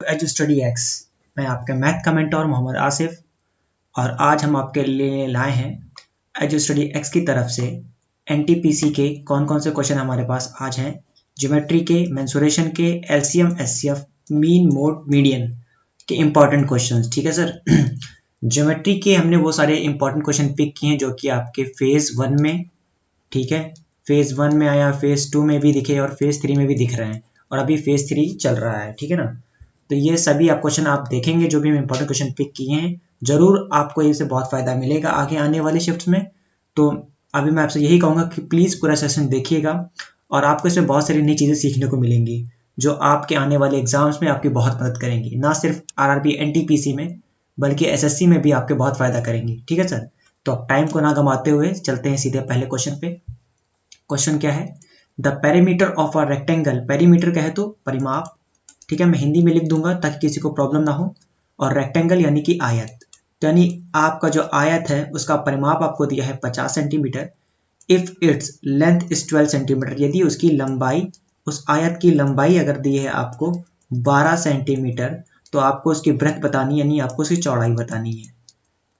As study x. मैं आपका math का मेंटर मोहम्मद आसिफ और आज हम आपके लिए लाए हैं एज स्टडी एक्स की तरफ से एनटीपीसी के कौन कौन से क्वेश्चन हमारे पास आज हैं। ज्योमेट्री के, मेंसुरेशन के, LCM, HCF, mean, mode, median के इम्पॉर्टेंट क्वेश्चंस। ठीक है सर। ज्योमेट्री के हमने वो सारे इम्पॉर्टेंट क्वेश्चन पिक किए हैं जो कि आपके फेज 1 में, ठीक है, फेज 1 में आया, फेज 2 में भी दिखे और फेज 3 में भी दिख रहे हैं और अभी फेज 3 चल रहा है। ठीक है ना। तो ये सभी आप क्वेश्चन आप देखेंगे जो भी हम इंपॉर्टेंट क्वेश्चन पिक किए हैं, जरूर आपको इससे बहुत फायदा मिलेगा आगे आने वाले शिफ्ट्स में। तो अभी मैं आपसे यही कहूँगा कि प्लीज़ पूरा सेशन देखिएगा और आपको इसमें बहुत सारी नई चीज़ें सीखने को मिलेंगी जो आपके आने वाले एग्जाम्स में आपकी बहुत मदद करेंगी, ना सिर्फ आरआरबी एनटीपीसी में बल्कि एसएससी में भी आपके बहुत फायदा करेंगी। ठीक है सर। तो अब टाइम को ना गंवाते हुए चलते हैं सीधे पहले क्वेश्चन पे। क्वेश्चन क्या है? The perimeter of a rectangle. Perimeter क्या है तो परिमाप, ठीक है, मैं हिंदी में लिख दूंगा ताकि किसी को प्रॉब्लम ना हो। और रेक्टेंगल यानी कि आयत, तो यानी आपका जो आयत है उसका परिमाप आपको दिया है 50 centimetre. If its length is 12 centimetre, यदि उसकी लंबाई, उस आयत की लंबाई अगर दी है आपको 12 सेंटीमीटर, तो आपको उसकी ब्रेथ बतानी यानी आपको उसकी चौड़ाई बतानी है।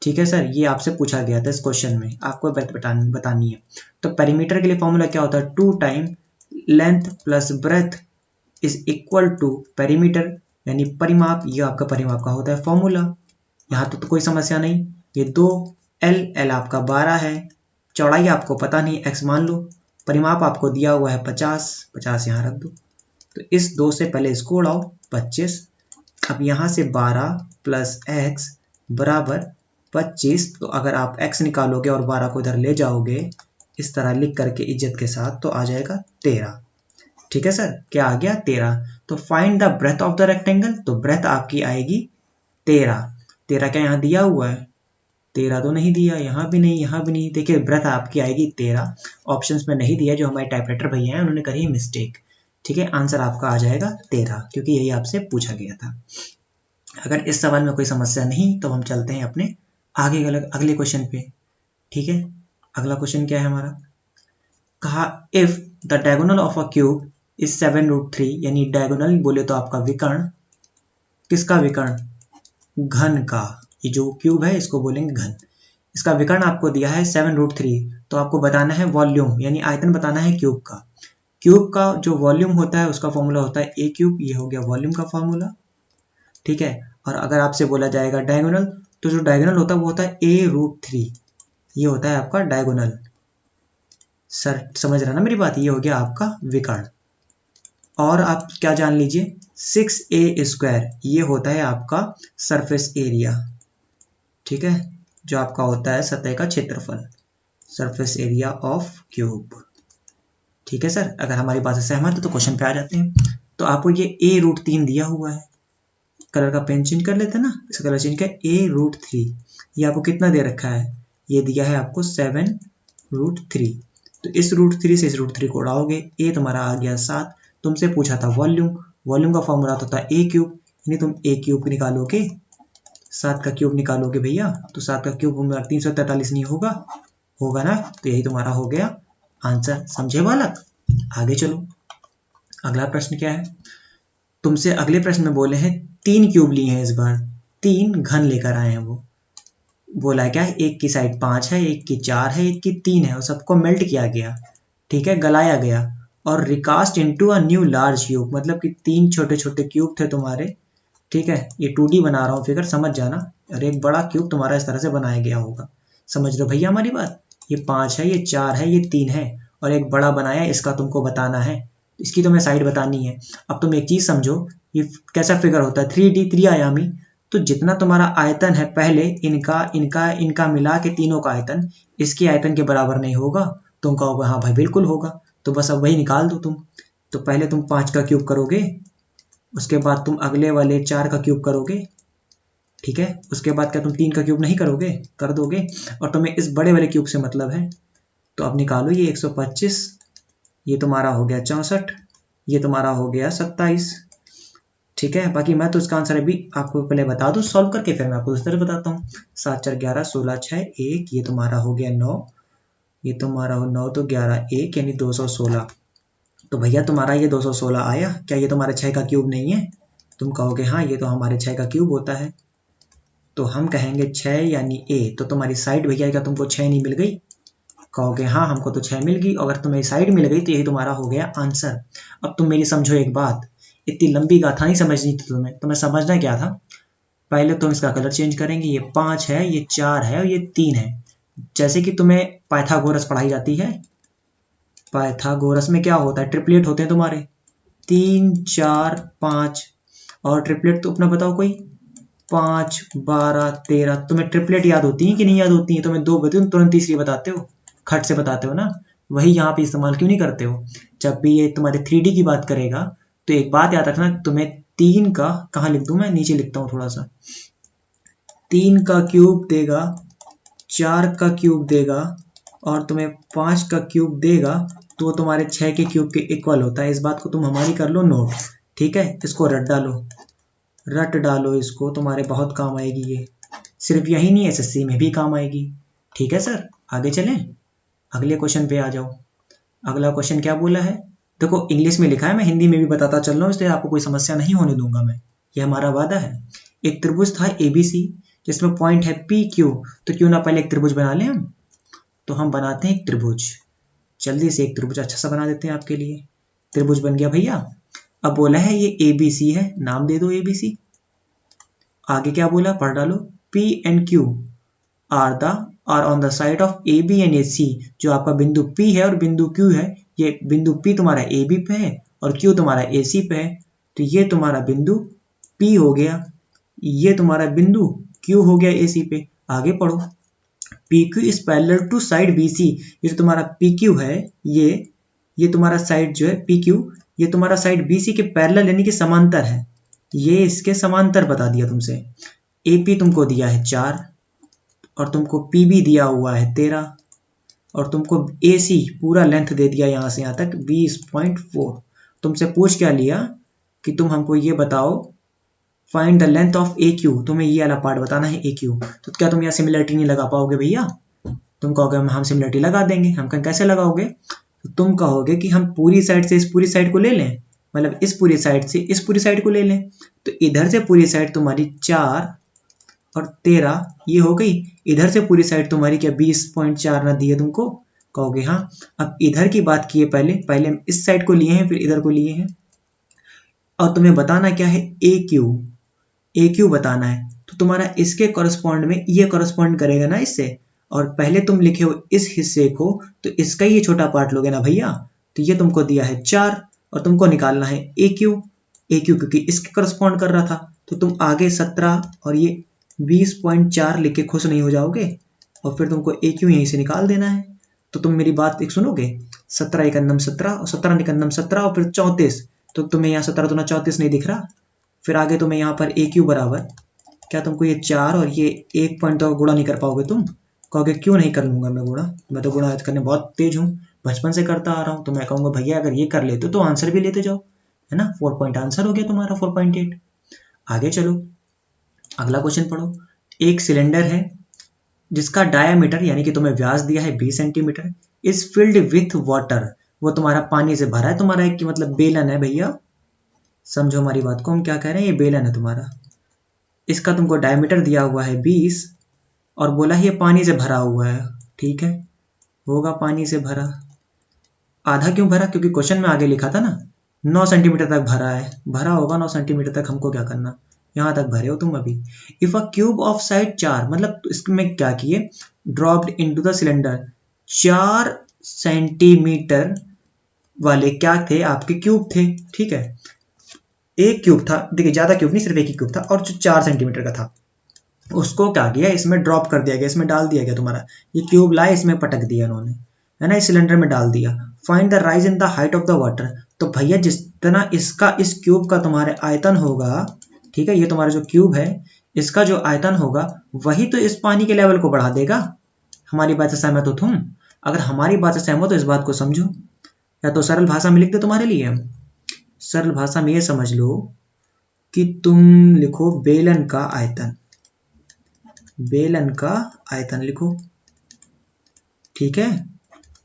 ठीक है सर, ये आपसे पूछा गया था इस क्वेश्चन में, आपको ब्रेथ बतानी है। तो पेरीमीटर के लिए फॉर्मूला क्या होता है? 2 time length plus breadth is equal to perimeter यानी परिमाप। ये आपका परिमाप का होता है फॉर्मूला। यहाँ तो कोई समस्या नहीं। ये 2 एल आपका 12 है, चौड़ाई आपको पता नहीं, x मान लो, परिमाप आपको दिया हुआ है 50 यहाँ रख दो। तो इस 2 से पहले इसको उड़ाओ, 25। अब यहाँ से 12 प्लस x बराबर 25। तो अगर आप x निकालोगे और 12 को इधर ले जाओगे इस तरह लिख करके इज्जत के साथ, तो आ जाएगा 13। ठीक है सर, क्या आ गया? 13। तो find the breadth of the rectangle, तो ब्रेथ आपकी आएगी 13। 13 क्या यहाँ दिया हुआ है? 13 तो नहीं दिया, यहाँ भी नहीं, यहाँ भी नहीं। देखिए ब्रेथ आपकी आएगी 13, ऑप्शंस में नहीं दिया, जो हमारे टाइपराइटर भैया हैं उन्होंने करी मिस्टेक। ठीक है, आंसर आपका आ जाएगा 13 क्योंकि यही आपसे पूछा गया था। अगर इस सवाल में कोई समस्या नहीं तो हम चलते हैं अपने आगे अगले क्वेश्चन पे। ठीक है, अगला क्वेश्चन क्या है हमारा? कहा if the diagonal of a cube is 7√3, यानी डायगोनल बोले तो आपका विकर्ण, किसका विकर्ण? घन का। ये जो क्यूब है इसको बोलेंगे घन। इसका विकर्ण आपको दिया है 7√3, तो आपको बताना है वॉल्यूम यानी आयतन बताना है क्यूब का। क्यूब का जो वॉल्यूम होता है उसका फॉर्मूला होता है ए क्यूब। ये हो गया वॉल्यूम का फॉर्मूला। ठीक है, और अगर आपसे बोला जाएगा डायगोनल, तो जो डायगोनल होता है वो होता है a√3। ये होता है आपका डायगोनल। सर समझ रहा ना मेरी बात? ये हो गया आपका विकर्ण। और आप क्या जान लीजिए, 6a², ये होता है आपका सरफेस एरिया। ठीक है, जो आपका होता है सतह का क्षेत्रफल, सरफेस एरिया ऑफ क्यूब। ठीक है सर, अगर हमारी बात से सहमत है तो क्वेश्चन पे आ जाते हैं। तो आपको ये a√3 दिया हुआ है, कलर का पेन चेंज कर लेते हैं ना, इसका कलर चेंज कर a√3। ये आपको कितना दे रखा है? ये दिया है आपको 7√3। तो इस √3 से इस √3 को उड़ाओगे, a तुम्हारा आ गया 7। तुमसे पूछा था वॉल्यूम, वॉल्यूम का फॉर्मूला होता है a क्यूब, यानी तुम a क्यूब निकालोगे, 7 का क्यूब निकालोगे भैया, तो 7 का क्यूब 343 नहीं होगा? होगा ना। तो यही तुम्हारा हो गया आंसर। समझे बालक? आगे चलो, अगला प्रश्न क्या है? तुमसे अगले प्रश्न में बोले हैं 3 क्यूब लिए हैं, इस बार 3 घन लेकर आए हैं। वो बोला है क्या है, एक की साइड 5 है, एक की 4 है, एक की 3 है, और सबको मेल्ट किया गया, ठीक है, गलाया गया, और recast into a new large cube. मतलब कि 3 छोटे छोटे क्यूब थे तुम्हारे। ठीक है, ये 2D बना रहा हूँ फिगर, समझ जाना। और एक बड़ा क्यूब तुम्हारा इस तरह से बनाया गया होगा। समझ लो भैया हमारी बात? ये 5 है, ये 4 है, ये 3 है, और एक बड़ा बनाया, इसका तुमको बताना है, इसकी तुम्हें साइड बतानी है। अब तुम एक चीज समझो, ये कैसा फिगर होता है? 3D, त्रिआयामी। तो जितना तुम्हारा आयतन है, पहले इनका इनका इनका मिला के तीनों का आयतन इसके आयतन के बराबर नहीं होगा। तुम कहोगे हाँ भाई बिल्कुल होगा, तो बस अब वही निकाल दो तुम। तो पहले तुम 5 का क्यूब करोगे, उसके बाद तुम अगले वाले 4 का क्यूब करोगे, ठीक है, उसके बाद क्या तुम 3 का क्यूब नहीं करोगे? कर दोगे। और तुम्हें इस बड़े वाले क्यूब से मतलब है, तो अब निकालो, ये 125, ये तुम्हारा हो गया 64, ये तुम्हारा हो गया 27। ठीक है, बाकी मैं तो इसका आंसर अभी आपको पहले बता दूं सॉल्व करके, फिर मैं आपको दूसरी तरह बताता हूँ। 7 4 11 16 6 1, ये तुम्हारा हो गया 9, ये तुम्हारा हो 9 तो 11 1 यानी 216। तो भैया तुम्हारा ये 216 आया क्या? ये तुम्हारा 6 का क्यूब नहीं है? तुम कहोगे हाँ ये तो हमारे 6 का क्यूब होता है। तो हम कहेंगे 6 यानी ए। तो तुम्हारी साइड भैया क्या तुमको 6 नहीं मिल गई? कहोगे हाँ हमको तो 6 मिल गई। अगर तुम्हें साइड मिल गई तो यही तुम्हारा हो गया आंसर। अब तुम मेरी समझो एक बात, इतनी लंबी गाथा नहीं समझनी थी तुम्हें समझना क्या था, पहले तुम इसका कलर चेंज करेंगे। ये 5 है, ये 4 है और ये 3 है। जैसे कि तुम्हें पाइथागोरस पढ़ाई जाती है, पाइथागोरस में क्या होता है, ट्रिपलेट होते हैं तुम्हारे 3 4 5। और ट्रिपलेट तो अपना बताओ कोई, 5 12 13। तुम्हें ट्रिपलेट याद होती है कि नहीं याद होती है? तुम्हें 2 बताती हूँ तुरंत तीसरी बताते हो, खट से बताते हो ना। वही यहाँ पे इस्तेमाल क्यों नहीं करते हो? जब भी ये तुम्हारे 3D की बात करेगा तो एक बात याद रखना, तुम्हें 3 का कहाँ लिख दूं मैं, नीचे लिखता हूँ थोड़ा सा। 3 का क्यूब देगा, 4 का क्यूब देगा और तुम्हें 5 का क्यूब देगा, तो वो तुम्हारे 6 के क्यूब के इक्वल होता है। इस बात को तुम हमारी कर लो नोट, ठीक है? इसको रट डालो इसको, तुम्हारे बहुत काम आएगी ये। सिर्फ यही नहीं, एसएससी में भी काम आएगी। ठीक है सर, आगे चलें, अगले क्वेश्चन पे आ जाओ। अगला क्वेश्चन क्या बोला है, देखो इंग्लिश में लिखा है, मैं हिंदी में भी बताता चल रहा हूँ, इसलिए आपको कोई समस्या नहीं होने दूंगा मैं, ये हमारा वादा है। एक त्रिभुज था एबीसी जिसमें पॉइंट है पी क्यू। तो क्यों ना पहले एक त्रिभुज बना लें हम। तो हम बनाते हैं एक त्रिभुज, जल्दी से एक त्रिभुज अच्छा सा बना देते हैं आपके लिए। त्रिभुज बन गया भैया। अब बोला है ये एबीसी है, नाम दे दो एबीसी। आगे क्या बोला, पढ़ डालो, P and Q R on the side of A B and A C. जो आपका बिंदु P है और बिंदु Q है, ये बिंदु P तुम्हारा ए बी पे है और Q तुम्हारा ए सी पे है। तो ये तुम्हारा बिंदु P हो गया, ये तुम्हारा बिंदु Q हो गया ए सी पे। आगे पढ़ो, P Q is parallel to side B C. ये जो तुम्हारा पी क्यू है, ये तुम्हारा साइड जो है पी क्यू, ये तुम्हारा साइड बी सी के पैरेलल यानी कि समांतर है। ये इसके समांतर बता दिया तुमसे। ए पी तुमको दिया है 4 और तुमको पी बी दिया हुआ है 13 और तुमको ए सी पूरा लेंथ दे दिया यहाँ से यहाँ तक 20.4। तुमसे पूछ क्या लिया कि तुम हमको ये बताओ, find the length of A Q. तुम्हें ये वाला पार्ट बताना है ए क्यू। तो क्या तुम यहाँ सिमिलरिटी नहीं लगा पाओगे भैया? तुम कहोगे हम सिमिलरिटी लगा देंगे। हम कहें कैसे लगाओगे? तो तुम कहोगे कि हम पूरी साइड से इस पूरी साइड को ले लें, मतलब इस पूरी साइड से इस पूरी साइड को ले लें। तो इधर से पूरी साइड तुम्हारी 4 और 13 ये हो गई। इधर से पूरी साइड तुम्हारी क्या 20.4 ना दी है तुमको? कहोगे हाँ। अब इधर की बात की है, पहले हम इस साइड को लिए हैं फिर इधर को लिए हैं। और तुम्हें बताना क्या है, ए क्यू बताना है। तो तुम्हारा इसके कॉरस्पॉन्ड में ये कॉरस्पॉन्ड करेगा ना इससे। और पहले तुम लिखे हो इस हिस्से को, तो इसका ही छोटा पार्ट लोगे ना भैया। तो ये तुमको दिया है 4 और तुमको निकालना है ए क्यू क्योंकि इसके कॉरस्पॉन्ड कर रहा था। तो तुम आगे 17 और ये 20.4 लिख के खुश नहीं हो जाओगे और फिर तुमको ए क्यू यहीं से निकाल देना है। तो तुम मेरी बात एक सुनोगे, 17 एकन्नम 17 और 17 निकन्नम 17 और फिर 34। तो तुम्हें यहाँ 17 दूना 34 नहीं दिख रहा। फिर आगे तुम्हें यहाँ पर ए क्यू बराबर, क्या तुमको ये 4 और ये 1 पॉइंट तो गुणा नहीं कर पाओगे तुम? कहोगे क्यों नहीं कर लूंगा मैं गुणा, मैं तो गुणा करने बहुत तेज हूँ, बचपन से करता आ रहा हूँ। तो मैं कहूँगा भैया अगर ये कर लेते तो आंसर भी लेते जाओ, है ना। 4 पॉइंट आंसर हो गया तुम्हारा 4.8। आगे चलो, अगला क्वेश्चन पढ़ो। एक सिलेंडर है जिसका डायामीटर यानी कि तुम्हें व्यास दिया है 20 centimetre, is filled with water. वो तुम्हारा पानी से भरा है। तुम्हारा एक मतलब बेलन है भैया, समझो हमारी बात को, हम क्या कह रहे हैं, ये बेलन है तुम्हारा। इसका तुमको डायमीटर दिया हुआ है 20 और बोला है ये पानी से भरा हुआ है। ठीक है, होगा पानी से भरा। आधा क्यों भरा? क्योंकि क्वेश्चन में आगे लिखा था ना 9 सेंटीमीटर तक भरा है, भरा होगा 9 सेंटीमीटर तक। हमको क्या करना, यहां तक भरे हो तुम अभी। If a cube of side 4, मतलब इसमें क्या किए, dropped into the cylinder. 4 centimetre वाले क्या थे, आपके क्यूब थे। ठीक है, एक क्यूब था, देखिए ज्यादा क्यूब नहीं, सिर्फ एक ही क्यूब था और जो 4 सेंटीमीटर का था उसको क्या किया, इसमें ड्रॉप कर दिया गया, इसमें डाल दिया गया। तुम्हारा ये क्यूब लाए, इसमें पटक दिया उन्होंने, है ना, इस सिलेंडर में डाल दिया। Find the rise in the height of the water. तो भैया जितना इसका इस क्यूब का तुम्हारे आयतन होगा, ठीक है, ये तुम्हारा जो क्यूब है इसका जो आयतन होगा वही तो इस पानी के लेवल को बढ़ा देगा। हमारी बात से सहमत हो तुम? अगर हमारी बात से सहमत हो इस बात को समझो, या तो सरल भाषा में लिख दे तुम्हारे लिए हम। सरल भाषा में ये समझ लो कि तुम लिखो बेलन का आयतन, बेलन का आयतन लिखो, ठीक है।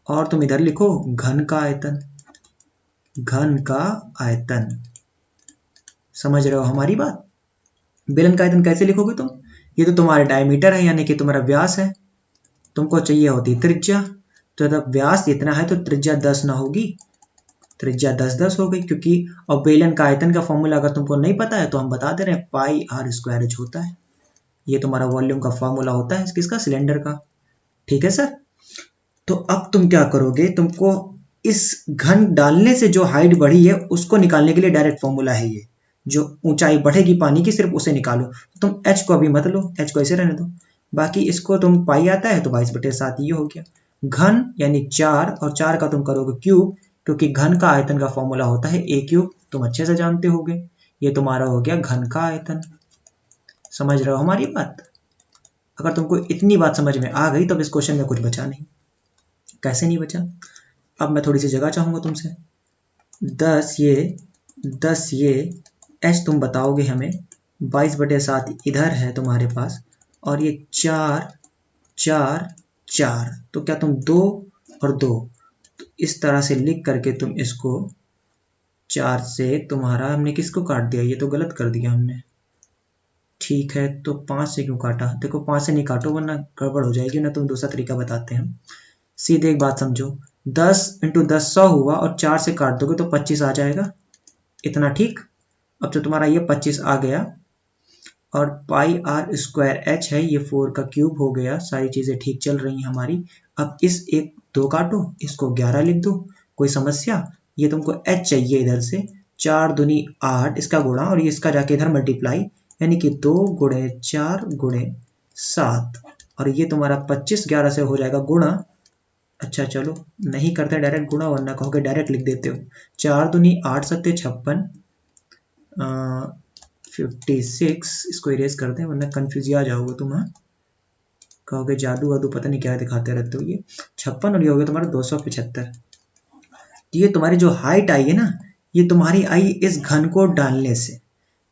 और तुम इधर लिखो घन का आयतन, घन का आयतन। समझ रहे हो हमारी बात? बेलन का आयतन कैसे लिखोगे तुम? ये तो तुम्हारा डायमीटर है, यानी कि तुम्हारा व्यास है, तुमको चाहिए होती त्रिज्या। तो जब व्यास इतना है तो त्रिज्या 10 ना होगी, त्रिज्या 10 हो गई, क्योंकि और बेलन का आयतन का फॉर्मूला अगर तुमको नहीं पता है तो हम बता दे रहे हैं, पाई आर स्क्वायर एच होता है। ये तुम्हारा वॉल्यूम का फॉर्मूला होता है किसका? सिलेंडर का। ठीक है सर। तो अब तुम क्या करोगे, तुमको इस घन डालने से जो हाइट बढ़ी है उसको निकालने के लिए डायरेक्ट फॉर्मूला है ये, जो ऊंचाई बढ़ेगी पानी की सिर्फ उसे निकालो। तो तुम एच को अभी मत लो, एच को ऐसे रहने दो, बाकी इसको तुम पाई आता है तो 22/7 ये हो गया। घन यानी 4, और 4 का तुम करोगे क्यूब, क्योंकि घन का आयतन का फॉर्मूला होता है ए क्यूब, तुम अच्छे से जानते होगे। ये तुम्हारा हो गया घन का आयतन। समझ रहे हो हमारी बात? अगर तुमको इतनी बात समझ में आ गई तब इस क्वेश्चन में कुछ बचा नहीं। कैसे नहीं बचा? अब मैं थोड़ी सी जगह चाहूंगा तुमसे। 10 ये एच तुम बताओगे हमें, 22/7 इधर है तुम्हारे पास, और ये 4 4 4, तो क्या तुम 2 और 2 तो इस तरह से लिख करके तुम इसको 4 से तुम्हारा, हमने किसको काट दिया? ये तो गलत कर दिया हमने। ठीक है, तो 5 से क्यों काटा? देखो 5 से नहीं काटो वरना गड़बड़ हो जाएगी ना, तुम दूसरा तरीका बताते हैं। सीधे एक बात समझो, 10 × 10 100 हुआ, और 4 से काट दोगे तो 25 आ जाएगा, इतना ठीक। अब तो तुम्हारा ये 25 आ गया, और पाई आर स्क्वायर एच है, ये 4 का क्यूब हो गया। सारी चीजें ठीक चल रही हैं हमारी। अब इस 1 2 काटो, इसको 11 लिख दो, कोई समस्या? ये तुमको एच चाहिए इधर से, 4 दूनी 8 इसका गुणा, और ये इसका जाके इधर मल्टीप्लाई, यानी कि 2 × 4 × 7, और ये तुम्हारा 25 11 से हो जाएगा गुणा। अच्छा चलो नहीं करते डायरेक्ट गुणा, वरना कहोगे डायरेक्ट लिख देते हो। 4 दूनी 8 7 56, 56, इसको इरेज कर दें वरना कंफ्यूज आ जाओगे तुम। हाँ, कहोगे जादू वादू पता नहीं क्या दिखाते रहते हो। ये 56 और ये हो गया तुम्हारा 275। ये तुम्हारी जो हाइट आई है ना, ये तुम्हारी आई इस घन को डालने से।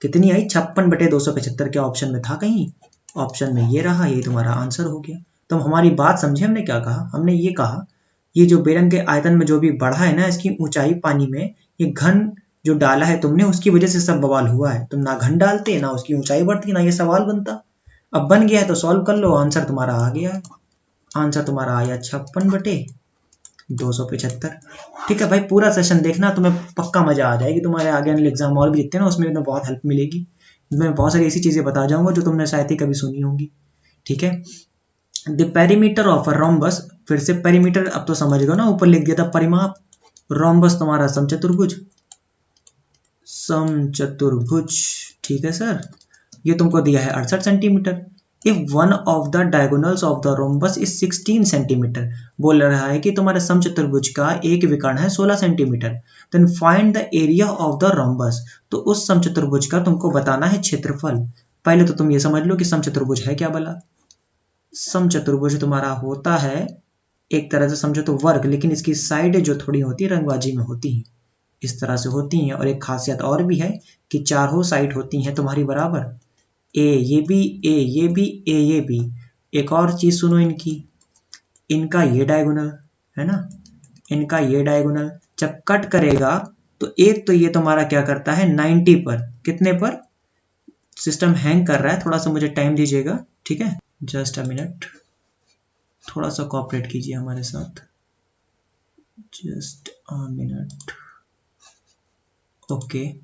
कितनी आई? 56/275। क्या ऑप्शन में था कहीं? ऑप्शन में ये रहा, ये तुम्हारा आंसर हो गया। तो हमारी बात समझे हमने क्या कहा? हमने ये कहा, ये जो बेलन के आयतन में जो भी बढ़ा है ना, इसकी ऊंचाई पानी में, ये घन जो डाला है तुमने उसकी वजह से सब बवाल हुआ है। तुम ना घन डालते ना उसकी ऊंचाई बढ़ती, ना ये सवाल बनता। अब बन गया है तो सॉल्व कर लो, आंसर तुम्हारा आ गया। आंसर तुम्हारा आया 56/275। ठीक है भाई, पूरा सेशन देखना, तुम्हें पक्का मजा आ जाएगी। तुम्हारे आगे एग्जाम और भी लिखते हैं ना, उसमें तुम्हें बहुत हेल्प मिलेगी। मैं बहुत सारी ऐसी चीजें बता जाऊंगा जो तुमने शायद ही कभी सुनी होंगी। ठीक है, the perimeter of a rhombus, फिर से पेरीमीटर अब तो समझ गए ना, ऊपर लिख दिया था परिमाप। रोम्बस तुम्हारा समचतुर्भुज, समचतुर्भुज। ठीक है सर, ये तुमको दिया है 68 centimetre. If one of the diagonals of the rhombus is 16 centimetre, बोल रहा है कि तुम्हारे समचतुर्भुज का एक विकर्ण है 16 centimetre, then find the area of the rhombus, तो उस समचतुर्भुज का तुमको बताना है क्षेत्रफल। पहले तो तुम ये समझ लो कि समचतुर्भुज है क्या भला। समचतुर्भुज तुम्हारा होता है एक तरह से समझो तो वर्ग, लेकिन इसकी साइड जो थोड़ी होती है रंगबाजी में होती है, इस तरह से होती हैं। और एक खासियत और भी है कि चारों साइड होती हैं तुम्हारी बराबर, ए ये भी, ए ये भी, ए ये भी। एक और चीज सुनो इनकी, इनका ये डायगोनल है ना, इनका ये डायगोनल जब कट करेगा तो एक तो ये तुम्हारा क्या करता है 90 पर, कितने पर? सिस्टम हैंग कर रहा है, थोड़ा सा मुझे टाइम दीजिएगा। ठीक है, जस्ट अ मिनट, थोड़ा सा कोऑपरेट कीजिए हमारे साथ, जस्ट अ मिनट। ओके,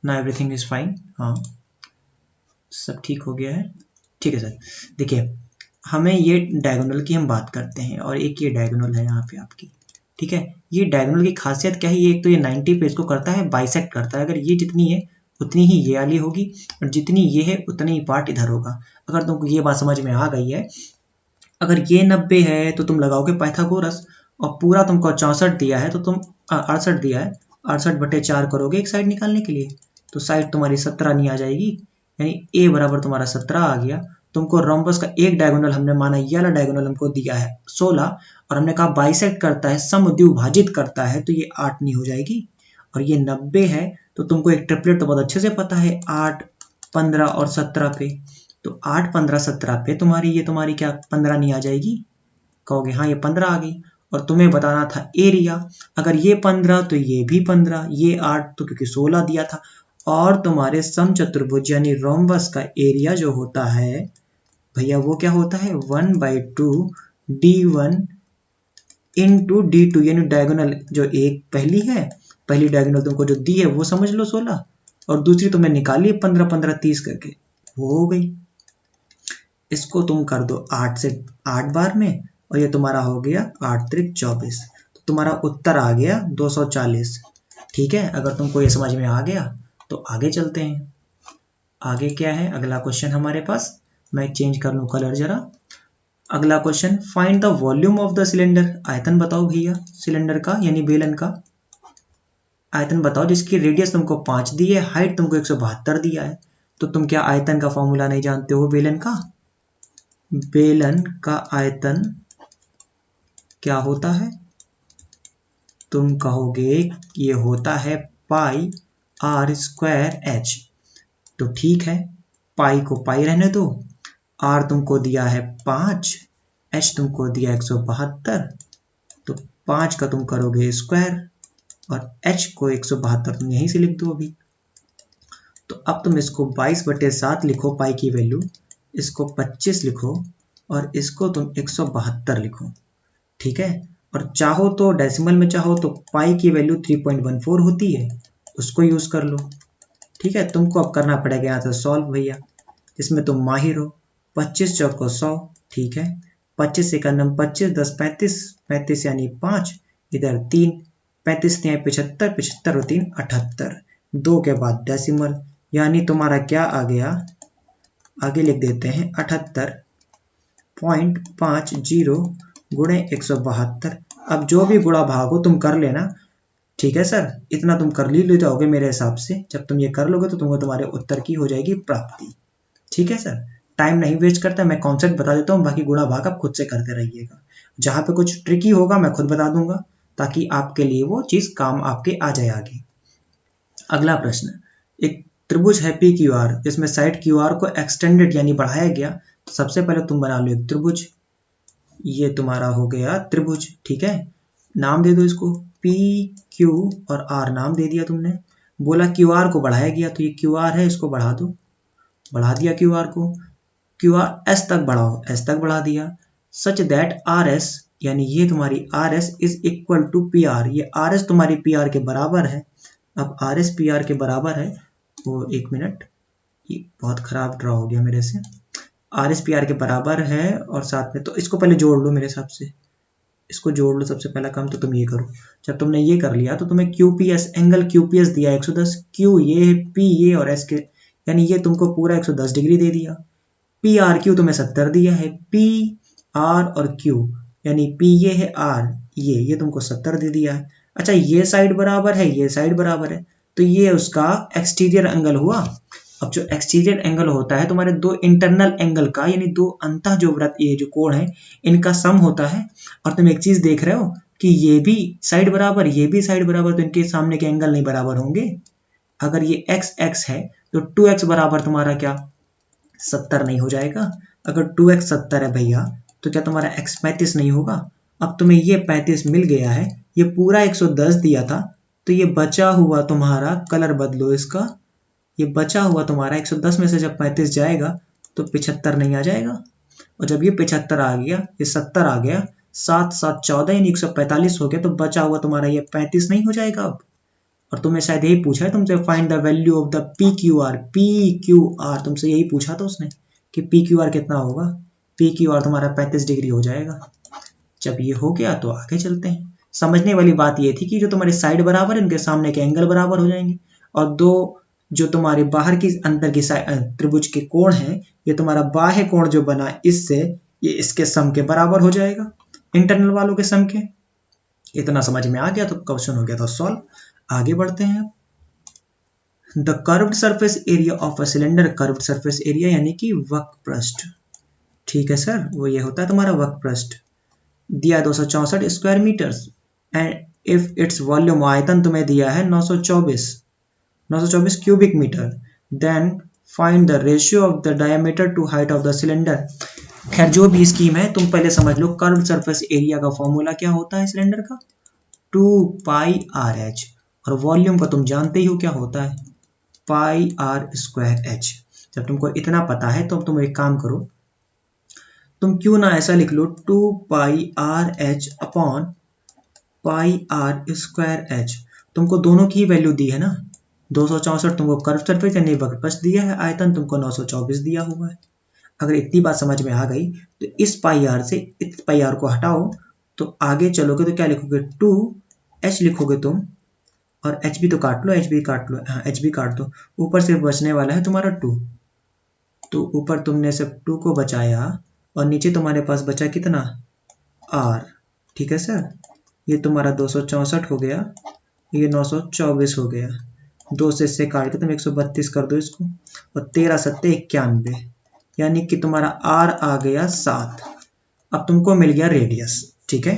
ना एवरीथिंग इज फाइन। हाँ, सब ठीक हो गया है। ठीक है सर, देखिए हमें ये डायगोनल की हम बात करते हैं, और एक ये डायगोनल है यहाँ पे आपकी। ठीक है, ये डायगोनल की खासियत क्या है? ये एक तो ये 90 पे इसको करता है, बाइसेक्ट करता है। अगर ये जितनी है उतनी ही ये वाली होगी, और जितनी ये है उतनी ही पार्ट इधर होगा। अगर तुमको ये बात समझ में आ गई है, अगर ये 90 है तो तुम लगाओगे पाइथागोरस, और पूरा तुमको 64 दिया है तो तुम 68 दिया है, 68/4 करोगे एक साइड निकालने के लिए, तो साइड तुम्हारी 17 नहीं आ जाएगी, यानी ए बराबर तुम्हारा 17 आ गया। तुमको रोम्बस का एक डायगोनल हमने माना, ये वाला डायगोनल हमको दिया है 16, और हमने कहा बाइसेक्ट करता है, समद्विभाजित करता है, तो ये 8 नहीं हो जाएगी। और ये 90 है तो तुमको एक ट्रिपलेट तो बहुत अच्छे से पता है, 8 15 और 17 पे, तो 8 15 17 पे तुम्हारी ये तुम्हारी क्या 15 नहीं आ जाएगी? कहोगे हाँ ये 15 आ गई। और तुम्हें बताना था एरिया, अगर ये 15 तो ये भी 15, ये 8 तो क्योंकि 16 दिया था, और तुम्हारे समचतुर्भुज यानी रोम्बस का एरिया जो होता है भैया वो क्या होता है 1/2 d1 इंटू d2 यानी डायगोनल जो एक पहली डायगोनल तुमको जो दी है वो समझ लो 16 और दूसरी तुम्हें निकाली 15 15 30 करके वो हो गई। इसको तुम कर दो 8 से 8 बार में और ये तुम्हारा हो गया 8 त्रिक 24 तो तुम्हारा उत्तर आ गया 240। ठीक है, अगर तुमको ये समझ में आ गया तो आगे चलते हैं। आगे क्या है अगला क्वेश्चन हमारे पास, मैं चेंज कर लूं कलर जरा। अगला question, find the volume of the cylinder. आयतन बताओ भैया सिलेंडर का यानी बेलन का आयतन बताओ जिसकी रेडियस तुमको 5 दी है, हाइट तुमको 172 दिया है। तो तुम क्या आयतन का फॉर्मूला नहीं जानते हो बेलन का? बेलन का आयतन क्या होता है? तुम कहोगे ये होता है पाई आर स्क्वायर एच। तो ठीक है, पाई को पाई रहने दो, आर तुमको दिया है 5, एच तुमको दिया 172, तो 5 का तुम करोगे स्क्वायर और h को 172 तुम यहीं से लिख दो अभी। तो अब तुम इसको 22/7 लिखो पाई की वैल्यू, इसको 25 लिखो और इसको तुम 172 लिखो। ठीक है, और चाहो तो डेसिमल में चाहो तो पाई की वैल्यू 3.14 होती है, उसको यूज कर लो। ठीक है, तुमको अब करना पड़ेगा यहाँ से सॉल्व भैया, इसमें तुम माहिर हो। 25 चौको 100, ठीक है, 25 से करना 25 10 35, 35 यानी 5, इधर 3, 35 3 75, 75 और 3 78, 2 के बाद डेसिमल यानी तुम्हारा क्या आ गया, आगे लिख देते हैं 78.50 गुणे 172। अब जो भी गुणा भाग हो तुम कर लेना। ठीक है सर, इतना तुम कर ले जाओगे मेरे हिसाब से। जब तुम ये कर लोगे तो तुमको तुम्हारे उत्तर की हो जाएगी प्राप्ति। ठीक है सर, टाइम नहीं वेस्ट करता, मैं कॉन्सेप्ट बता देता हूँ, बाकी गुणा भाग आप खुद से करते रहिएगा। जहाँ पे कुछ ट्रिकी होगा मैं खुद बता दूंगा ताकि आपके लिए वो चीज काम आपके आ जाए आगे। अगला प्रश्न, एक त्रिभुज है पी क्यू आर, जिसमें साइड क्यू आर को एक्सटेंडेड यानी बढ़ाया गया। तो सबसे पहले तुम बना लो एक त्रिभुज, ये तुम्हारा हो गया त्रिभुज। ठीक है, नाम दे दो इसको पी क्यू और आर नाम दे दिया तुमने। बोला क्यू आर को बढ़ाया गया, तो ये क्यू आर है, इसको बढ़ा दो, बढ़ा दिया क्यू आर को। क्यू आर एस तक बढ़ाओ, एस तक बढ़ा दिया। सच दैट आर एस यानी ये तुम्हारी R S is equal to P R, ये आर एस तुम्हारी पी आर के बराबर है। अब आर एस पी आर के बराबर है, वो एक मिनट, ये बहुत खराब ड्रॉ हो गया मेरे से। आर एस पी आर के बराबर है और साथ में तो इसको पहले जोड़ लो मेरे हिसाब से, इसको जोड़ लो सबसे पहला काम तो तुम ये करो। जब तुमने ये कर लिया तो तुम्हें क्यूपीएस एंगल क्यूपीएस दिया 110, क्यू ये, पी ये और एस के यानी ये तुमको पूरा 110 डिग्री दे दिया। पी आर क्यू तुम्हें 70 दिया है, पी आर और क्यू यानी पी ये है, आर ये तुमको 70 दे दिया है। अच्छा, ये साइड बराबर है, ये साइड बराबर है, तो ये उसका एक्सटीरियर एंगल हुआ। अब जो एक्सटीरियर एंगल होता है तुम्हारे दो इंटरनल एंगल का यानी दो अंतः जो वृत्त ये जो कोण है इनका सम होता है। और तुम एक चीज देख रहे हो कि ये भी साइड बराबर, ये भी साइड बराबर, तो इनके सामने के एंगल नहीं बराबर होंगे। अगर ये एक्स एक्स है तो 2x बराबर तुम्हारा क्या 70 नहीं हो जाएगा? अगर 2x 70 है भैया तो क्या तुम्हारा x 35 नहीं होगा? अब तुम्हें ये 35 मिल गया है, ये पूरा 110 दिया था, तो ये बचा हुआ तुम्हारा, कलर बदलो इसका, ये बचा हुआ तुम्हारा 110 में से जब 35 जाएगा तो 75 नहीं आ जाएगा। और जब ये 75 आ गया, ये 70 आ गया, 7 7 14 यानी 145 हो गया, तो बचा हुआ तुम्हारा ये 35 नहीं हो जाएगा अब। और तुम्हें शायद यही पूछा है तुमसे, find the value of the P Q R, P Q R तुमसे यही पूछा था उसने कि पी क्यू आर कितना होगा। पी क्यू आर तुम्हारा 35 डिग्री हो जाएगा। जब ये हो गया तो आगे चलते हैं। समझने वाली बात ये थी कि जो तुम्हारी साइड बराबर है उनके सामने के एंगल बराबर हो जाएंगे, और दो जो तुम्हारे बाहर की अंदर की त्रिभुज के कोण है, ये तुम्हारा बाह्य कोण जो बना इससे ये इसके सम के बराबर हो जाएगा, इंटरनल वालों के सम के। इतना समझ में आ गया तो क्वेश्चन हो गया था सॉल्व। आगे बढ़ते हैं। The curved surface area of a cylinder, curved surface area यानी कि वक्रपृष्ठ। ठीक है सर, वो ये होता है तुम्हारा वक्रपृष्ठ। दिया 264 square metres and if its volume, आयतन तुम्हें दिया है 924 cubic metre, then find the ratio of the diameter to height of the cylinder. खैर जो भी स्कीम है तुम पहले समझ लो, कर्व्ड सरफेस एरिया का फॉर्मूला क्या होता है सिलेंडर का, 2 पाई आर एच, और वॉल्यूम का तुम जानते ही हो क्या होता है, पाई आर स्क्वायर एच। जब तुमको इतना पता है तो तुम एक काम करो, तुम क्यों ना ऐसा लिख लो 2 pi R H upon pi R square H. तुमको दोनों की वैल्यू दी है ना, 264 तुमको कर्व सरफेस यानी वक्रपथ दिया है, आयतन तुमको 924 दिया हुआ है। अगर इतनी बात समझ में आ गई तो इस पाई आर से इस पाई आर को हटाओ, तो आगे चलोगे तो क्या लिखोगे 2 एच लिखोगे तुम, और एच भी तो काट लो, एच भी काट लो, हाँ एच भी काट दो, ऊपर से बचने वाला है तुम्हारा 2। तो ऊपर तुमने सिर्फ 2 को बचाया और नीचे तुम्हारे पास बचा कितना आर। ठीक है सर, ये तुम्हारा 264 हो गया, ये 924 हो गया, 2 से इससे काट के तुम 132 कर दो इसको, और 13 सत्ते 91, यानी कि तुम्हारा आर आ गया 7। अब तुमको मिल गया रेडियस। ठीक है,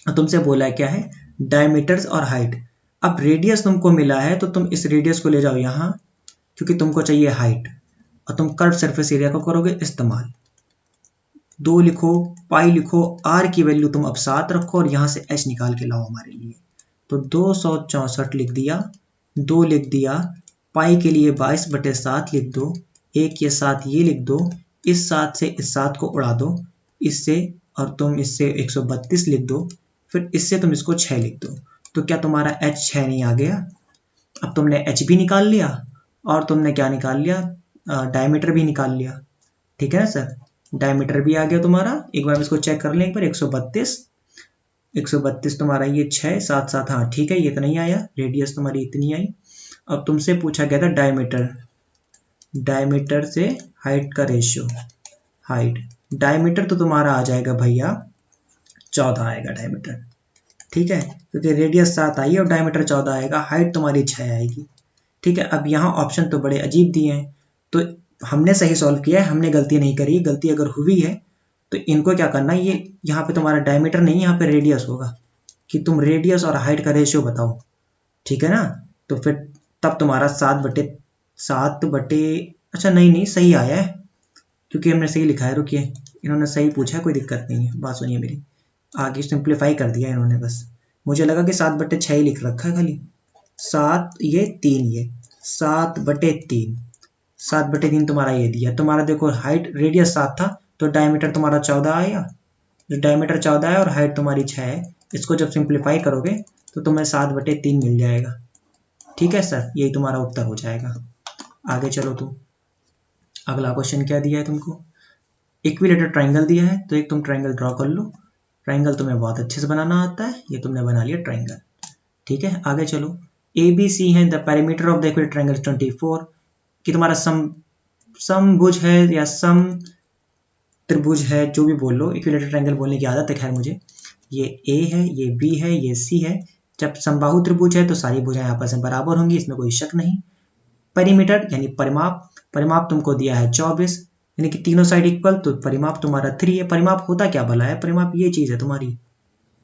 अब तुमसे बोला है क्या है, डायमीटर्स और हाइट। अब रेडियस तुमको मिला है तो तुम इस रेडियस को ले जाओ यहाँ, क्योंकि तुमको चाहिए हाइट, और तुम कर्व सरफेस एरिया को करोगे इस्तेमाल। 2 लिखो, पाई लिखो, आर की वैल्यू तुम अब 7 रखो और यहाँ से एच निकाल के लाओ हमारे लिए। तो 264 लिख दिया, 2 लिख दिया, पाई के लिए 22/7 लिख दो, एक ये 7 ये लिख दो, इस 7 से इस 7 को उड़ा दो इससे, और तुम इससे 132 लिख दो, फिर इससे तुम इसको 6 लिख दो। तो क्या तुम्हारा एच 6 नहीं आ गया? अब तुमने एच भी निकाल लिया और तुमने क्या निकाल लिया, डायमीटर भी निकाल लिया। ठीक है ना सर, डायमीटर भी आ गया तुम्हारा। एक बार इसको चेक कर लें एक बार, 132 तुम्हारा ये 6 7 7, हाँ ठीक है, ये तो नहीं आया, रेडियस तुम्हारी इतनी आई। अब तुमसे पूछा गया था डायमीटर, डायमीटर से हाइट का रेशियो, हाइट डायमीटर तो तुम्हारा आ जाएगा भैया 14 आएगा डायमीटर। ठीक है, क्योंकि रेडियस 7 आई है और डायमीटर 14 आएगा, हाइट तुम्हारी 6 आएगी। ठीक है, अब यहाँ ऑप्शन तो बड़े अजीब दिए हैं, तो हमने सही सॉल्व किया है, हमने गलती नहीं करी। गलती अगर हुई है तो इनको क्या करना, ये यहाँ पे तुम्हारा डायमीटर नहीं, यहाँ पे रेडियस होगा, कि तुम रेडियस और हाइट का रेशियो बताओ। ठीक है ना, तो फिर तब तुम्हारा 7/7 अच्छा नहीं सही आया है, क्योंकि हमने सही लिखा है। रुकिए, इन्होंने सही पूछा है, कोई दिक्कत नहीं है, बात सुनिए मेरी। आगे सिंप्लीफाई कर दिया इन्होंने, बस मुझे लगा कि 7/6 ही लिख रखा है खाली, 7 ये 3 ये 7/3, 7/3 तुम्हारा ये दिया। तुम्हारा देखो हाइट रेडियस 7 था तो डायमीटर तुम्हारा 14 आया, जो डायमीटर 14 है और हाइट तुम्हारी 6 है, इसको जब सिंप्लीफाई करोगे तो तुम्हें 7/3 मिल जाएगा। ठीक है सर, यही तुम्हारा उत्तर हो जाएगा। आगे चलो, तो अगला क्वेश्चन क्या दिया है तुमको, इक्विलेटरल ट्राइंगल दिया है, तो एक तुम ट्राइंगल ड्रॉ कर लो। ट्राइंगल तुम्हें बहुत अच्छे से बनाना आता है, ये तुमने बना लिया ट्राइंगल। ठीक है, आगे चलो, ए बी सी है, the perimeter of the equilateral triangle 24, कि तुम्हारा समभुज है या सम त्रिभुज है, जो भी बोल लो, इक्विलेटरल ट्राइंगल बोलने की आदत है खैर मुझे। ये ए है, ये बी है, ये सी है। जब समबाहु त्रिभुज है तो सारी भुजाएं आपस में बराबर होंगी, इसमें कोई शक नहीं। पेरीमीटर यानी परिमाप, परिमाप तुमको दिया है 24, यानी कि तीनों साइड इक्वल, तो परिमाप तुम्हारा 3 है। परिमाप होता क्या भला है, परिमाप ये चीज है तुम्हारी,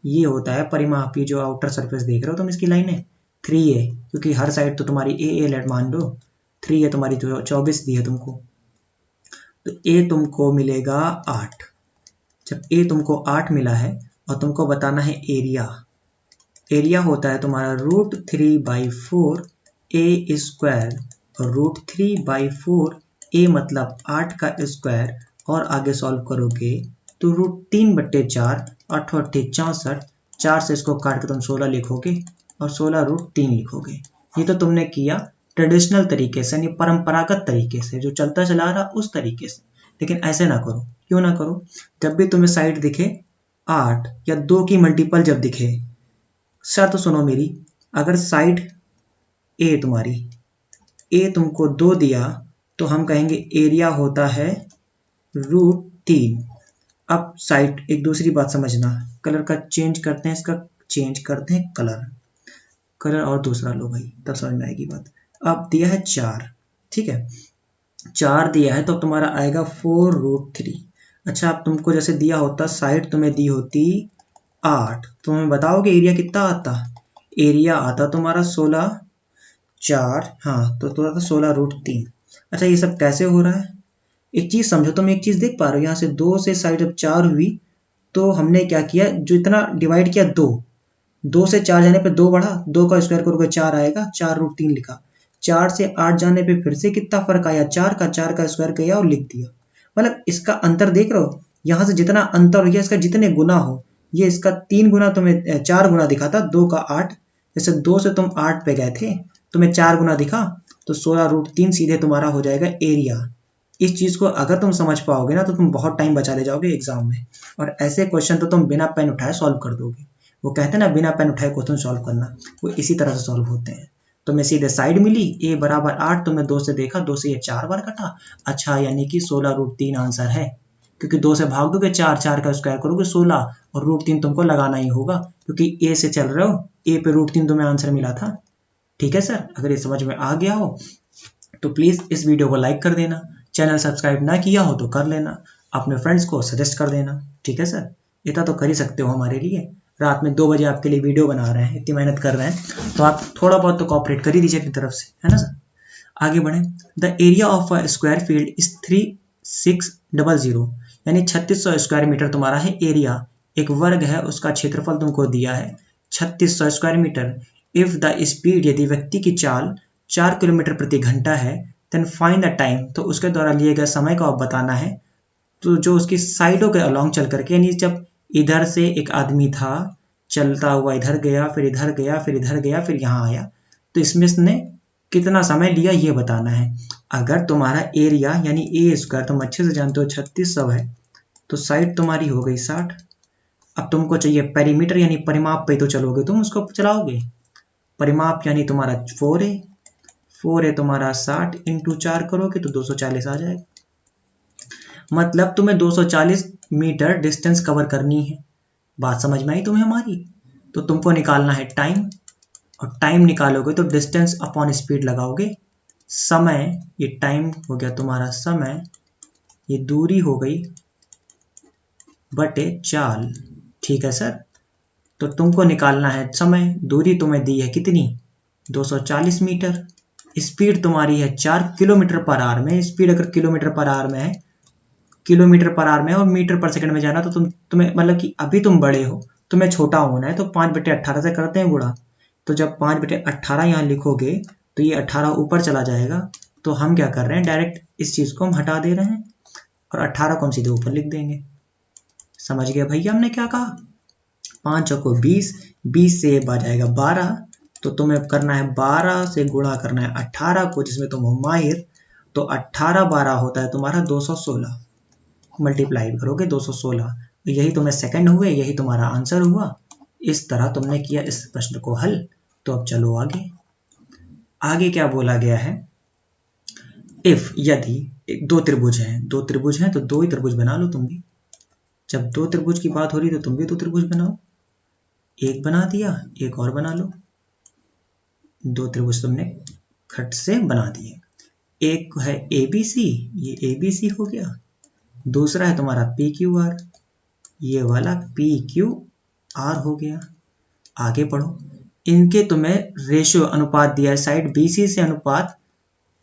ये होता है परिमाप। ये जो आउटर सरफेस देख रहे हो तुम, इसकी लाइन है 3 है, क्योंकि हर साइड तो तुम्हारी ए लेट मान लो, 3 है तुम्हारी, तो 24 दी है तुमको, तो ए तुमको मिलेगा 8। जब ए तुमको 8 मिला है और तुमको बताना है एरिया, एरिया होता है तुम्हारा √3/4 ए स्क्वायर, और √3/4 ए मतलब 8 का स्क्वायर, और आगे सॉल्व करोगे तो √3/4, 8 8 64, 4 से इसको काट के तुम 16 लिखोगे और 16√3 लिखोगे। ये तो तुमने किया ट्रेडिशनल तरीके से, यानी परंपरागत तरीके से, जो चलता चला रहा उस तरीके से। लेकिन ऐसे ना करो, क्यों ना करो, जब भी तुम्हें साइड दिखे 8 या 2 की मल्टीपल जब दिखे, शर्त सुनो मेरी, अगर साइड ए तुम्हारी, ए तुमको 2 दिया तो हम कहेंगे एरिया होता है √3। अब साइड, एक दूसरी बात समझना, कलर का चेंज करते हैं, इसका चेंज करते हैं कलर और दूसरा लो भाई, तब समझ में आएगी बात। अब दिया है 4, ठीक है, 4 दिया है तो तुम्हारा आएगा 4√3। अच्छा, अब तुमको जैसे दिया होता, साइड तुम्हें दी होती 8, तो हमें बताओगे एरिया कितना आता, एरिया आता तुम्हारा 16, 4, हाँ तो थोड़ा सा 16√3। अच्छा, ये सब कैसे हो रहा है, एक चीज समझो, तुम एक चीज देख पा रहे हो, यहाँ से 2 से साइड जब 4 हुई तो हमने क्या किया, जो इतना डिवाइड किया 2 से 4 जाने पे 2 बढ़ा, 2 का स्क्वायर करोगे 4 आएगा, 4√3 लिखा। 4 से 8 जाने पे फिर से कितना फर्क आया, 4 का स्क्वायर किया और लिख दिया। मतलब इसका अंतर देख रहे हो, यहाँ से जितना अंतर हो गया इसका जितने गुना हो, ये इसका 3 गुना तुम्हें 4 गुना दिखा था, 2 का 8, जैसे 2 से तुम 8 पे गए थे तुम्हें 4 गुना दिखा, तो 16√3 सीधे तुम्हारा हो जाएगा एरिया। इस चीज को अगर तुम समझ पाओगे ना तो तुम बहुत टाइम बचा ले जाओगे एग्जाम में, और ऐसे क्वेश्चन तो तुम बिना पेन उठाए सॉल्व कर दोगे। वो कहते हैं ना बिना पेन उठाए क्वेश्चन सॉल्व करना, वो इसी तरह से सॉल्व होते हैं। तुम्हें सीधे साइड मिली a बराबर 8, तुम्हें 2 से देखा, 2 से ये 4 बार कटा, अच्छा यानी कि 16√3 आंसर है, क्योंकि 2 से भाग दोगे 4, 4 का स्क्वायर करोगे 16, और √3 तुमको लगाना ही होगा क्योंकि a से चल रहे हो, a पे √3 तुम्हें आंसर मिला था। ठीक है सर, अगर ये समझ में आ गया हो तो प्लीज इस वीडियो को लाइक कर देना, चैनल सब्सक्राइब ना किया हो तो कर लेना, अपने फ्रेंड्स को सजेस्ट कर देना। ठीक है सर, इतना तो कर ही सकते हो हमारे लिए, रात में 2 बजे आपके लिए वीडियो बना रहे हैं, इतनी मेहनत कर रहे हैं तो आप थोड़ा बहुत तो कॉपरेट कर ही दीजिए अपनी तरफ से, है ना सर। आगे बढ़े, the area of a square field is 3600, यानी 3600 स्क्वायर मीटर तुम्हारा है एरिया। एक वर्ग है, उसका क्षेत्रफल तुमको दिया है 3600 square metre. If the speed, यदि व्यक्ति की चाल 4 किलोमीटर प्रति घंटा है, देन फाइंड द टाइम, तो उसके द्वारा लिए गए समय को आप बताना है। तो जो उसकी साइडों के अलोंग चल करके, यानी जब इधर से एक आदमी था चलता हुआ, इधर गया फिर इधर गया फिर इधर गया फिर यहाँ आया, तो इसमें इसने कितना समय लिया ये बताना है। अगर तुम्हारा एरिया यानी ए स्क्वायर तुम अच्छे से जानते हो 3600 है, तो साइड तुम्हारी हो गई 60। अब तुमको चाहिए पेरीमीटर यानी परिमाप पे तो चलोगे, तुम उसको चलाओगे। परिमाप यानी तुम्हारा 4 है तुम्हारा 60 इंटू 4 करोगे तो 240 आ जाएगा। मतलब तुम्हें 240 मीटर डिस्टेंस कवर करनी है। बात समझ में आई तुम्हें हमारी? तो तुमको निकालना है टाइम, और टाइम निकालोगे तो डिस्टेंस अपॉन स्पीड लगाओगे। समय, ये टाइम हो गया तुम्हारा समय, ये दूरी हो गई बटे चाल। ठीक है सर, तो तुमको निकालना है समय, दूरी तुम्हें दी है कितनी 240 मीटर, स्पीड तुम्हारी है 4 किलोमीटर पर आवर में। स्पीड अगर किलोमीटर पर आवर में है, किलोमीटर पर आवर में और मीटर पर सेकंड में जाना, तो तुम्हें मतलब कि अभी तुम बड़े हो, तुम्हें छोटा होना है, तो 5/18 से करते हैं गुणा। तो जब 5/18 यहाँ लिखोगे तो ये 18 ऊपर चला जाएगा, तो हम क्या कर रहे हैं डायरेक्ट इस चीज को हम हटा दे रहे हैं और 18 को हम सीधे ऊपर लिख देंगे। समझ गए भैया हमने क्या कहा? 5 चौको 20, 20 से आ जाएगा 12, तो तुम्हें करना है 12 से गुणा करना है 18 को, जिसमें तुम हो माहिर, तो 18 12 होता है तुम्हारा 216, मल्टीप्लाई करोगे 216, तो यही तुम्हें सेकंड हुए, यही तुम्हारा आंसर हुआ। इस तरह तुमने किया इस प्रश्न को हल। तो अब चलो आगे, आगे क्या बोला गया है, इफ, यदि दो त्रिभुज हैं तो 2 ही त्रिभुज बना लो तुम भी। जब 2 त्रिभुज की बात हो रही तो तुम भी 2 त्रिभुज बनाओ, एक बना दिया, एक और बना लो। 2 त्रिभुज तुमने खट से बना दिए। एक है ABC, ये ABC हो गया, दूसरा है तुम्हारा PQR, ये वाला PQR हो गया। आगे पढ़ो, इनके तुम्हें रेशियो अनुपात दिया है साइड BC से अनुपात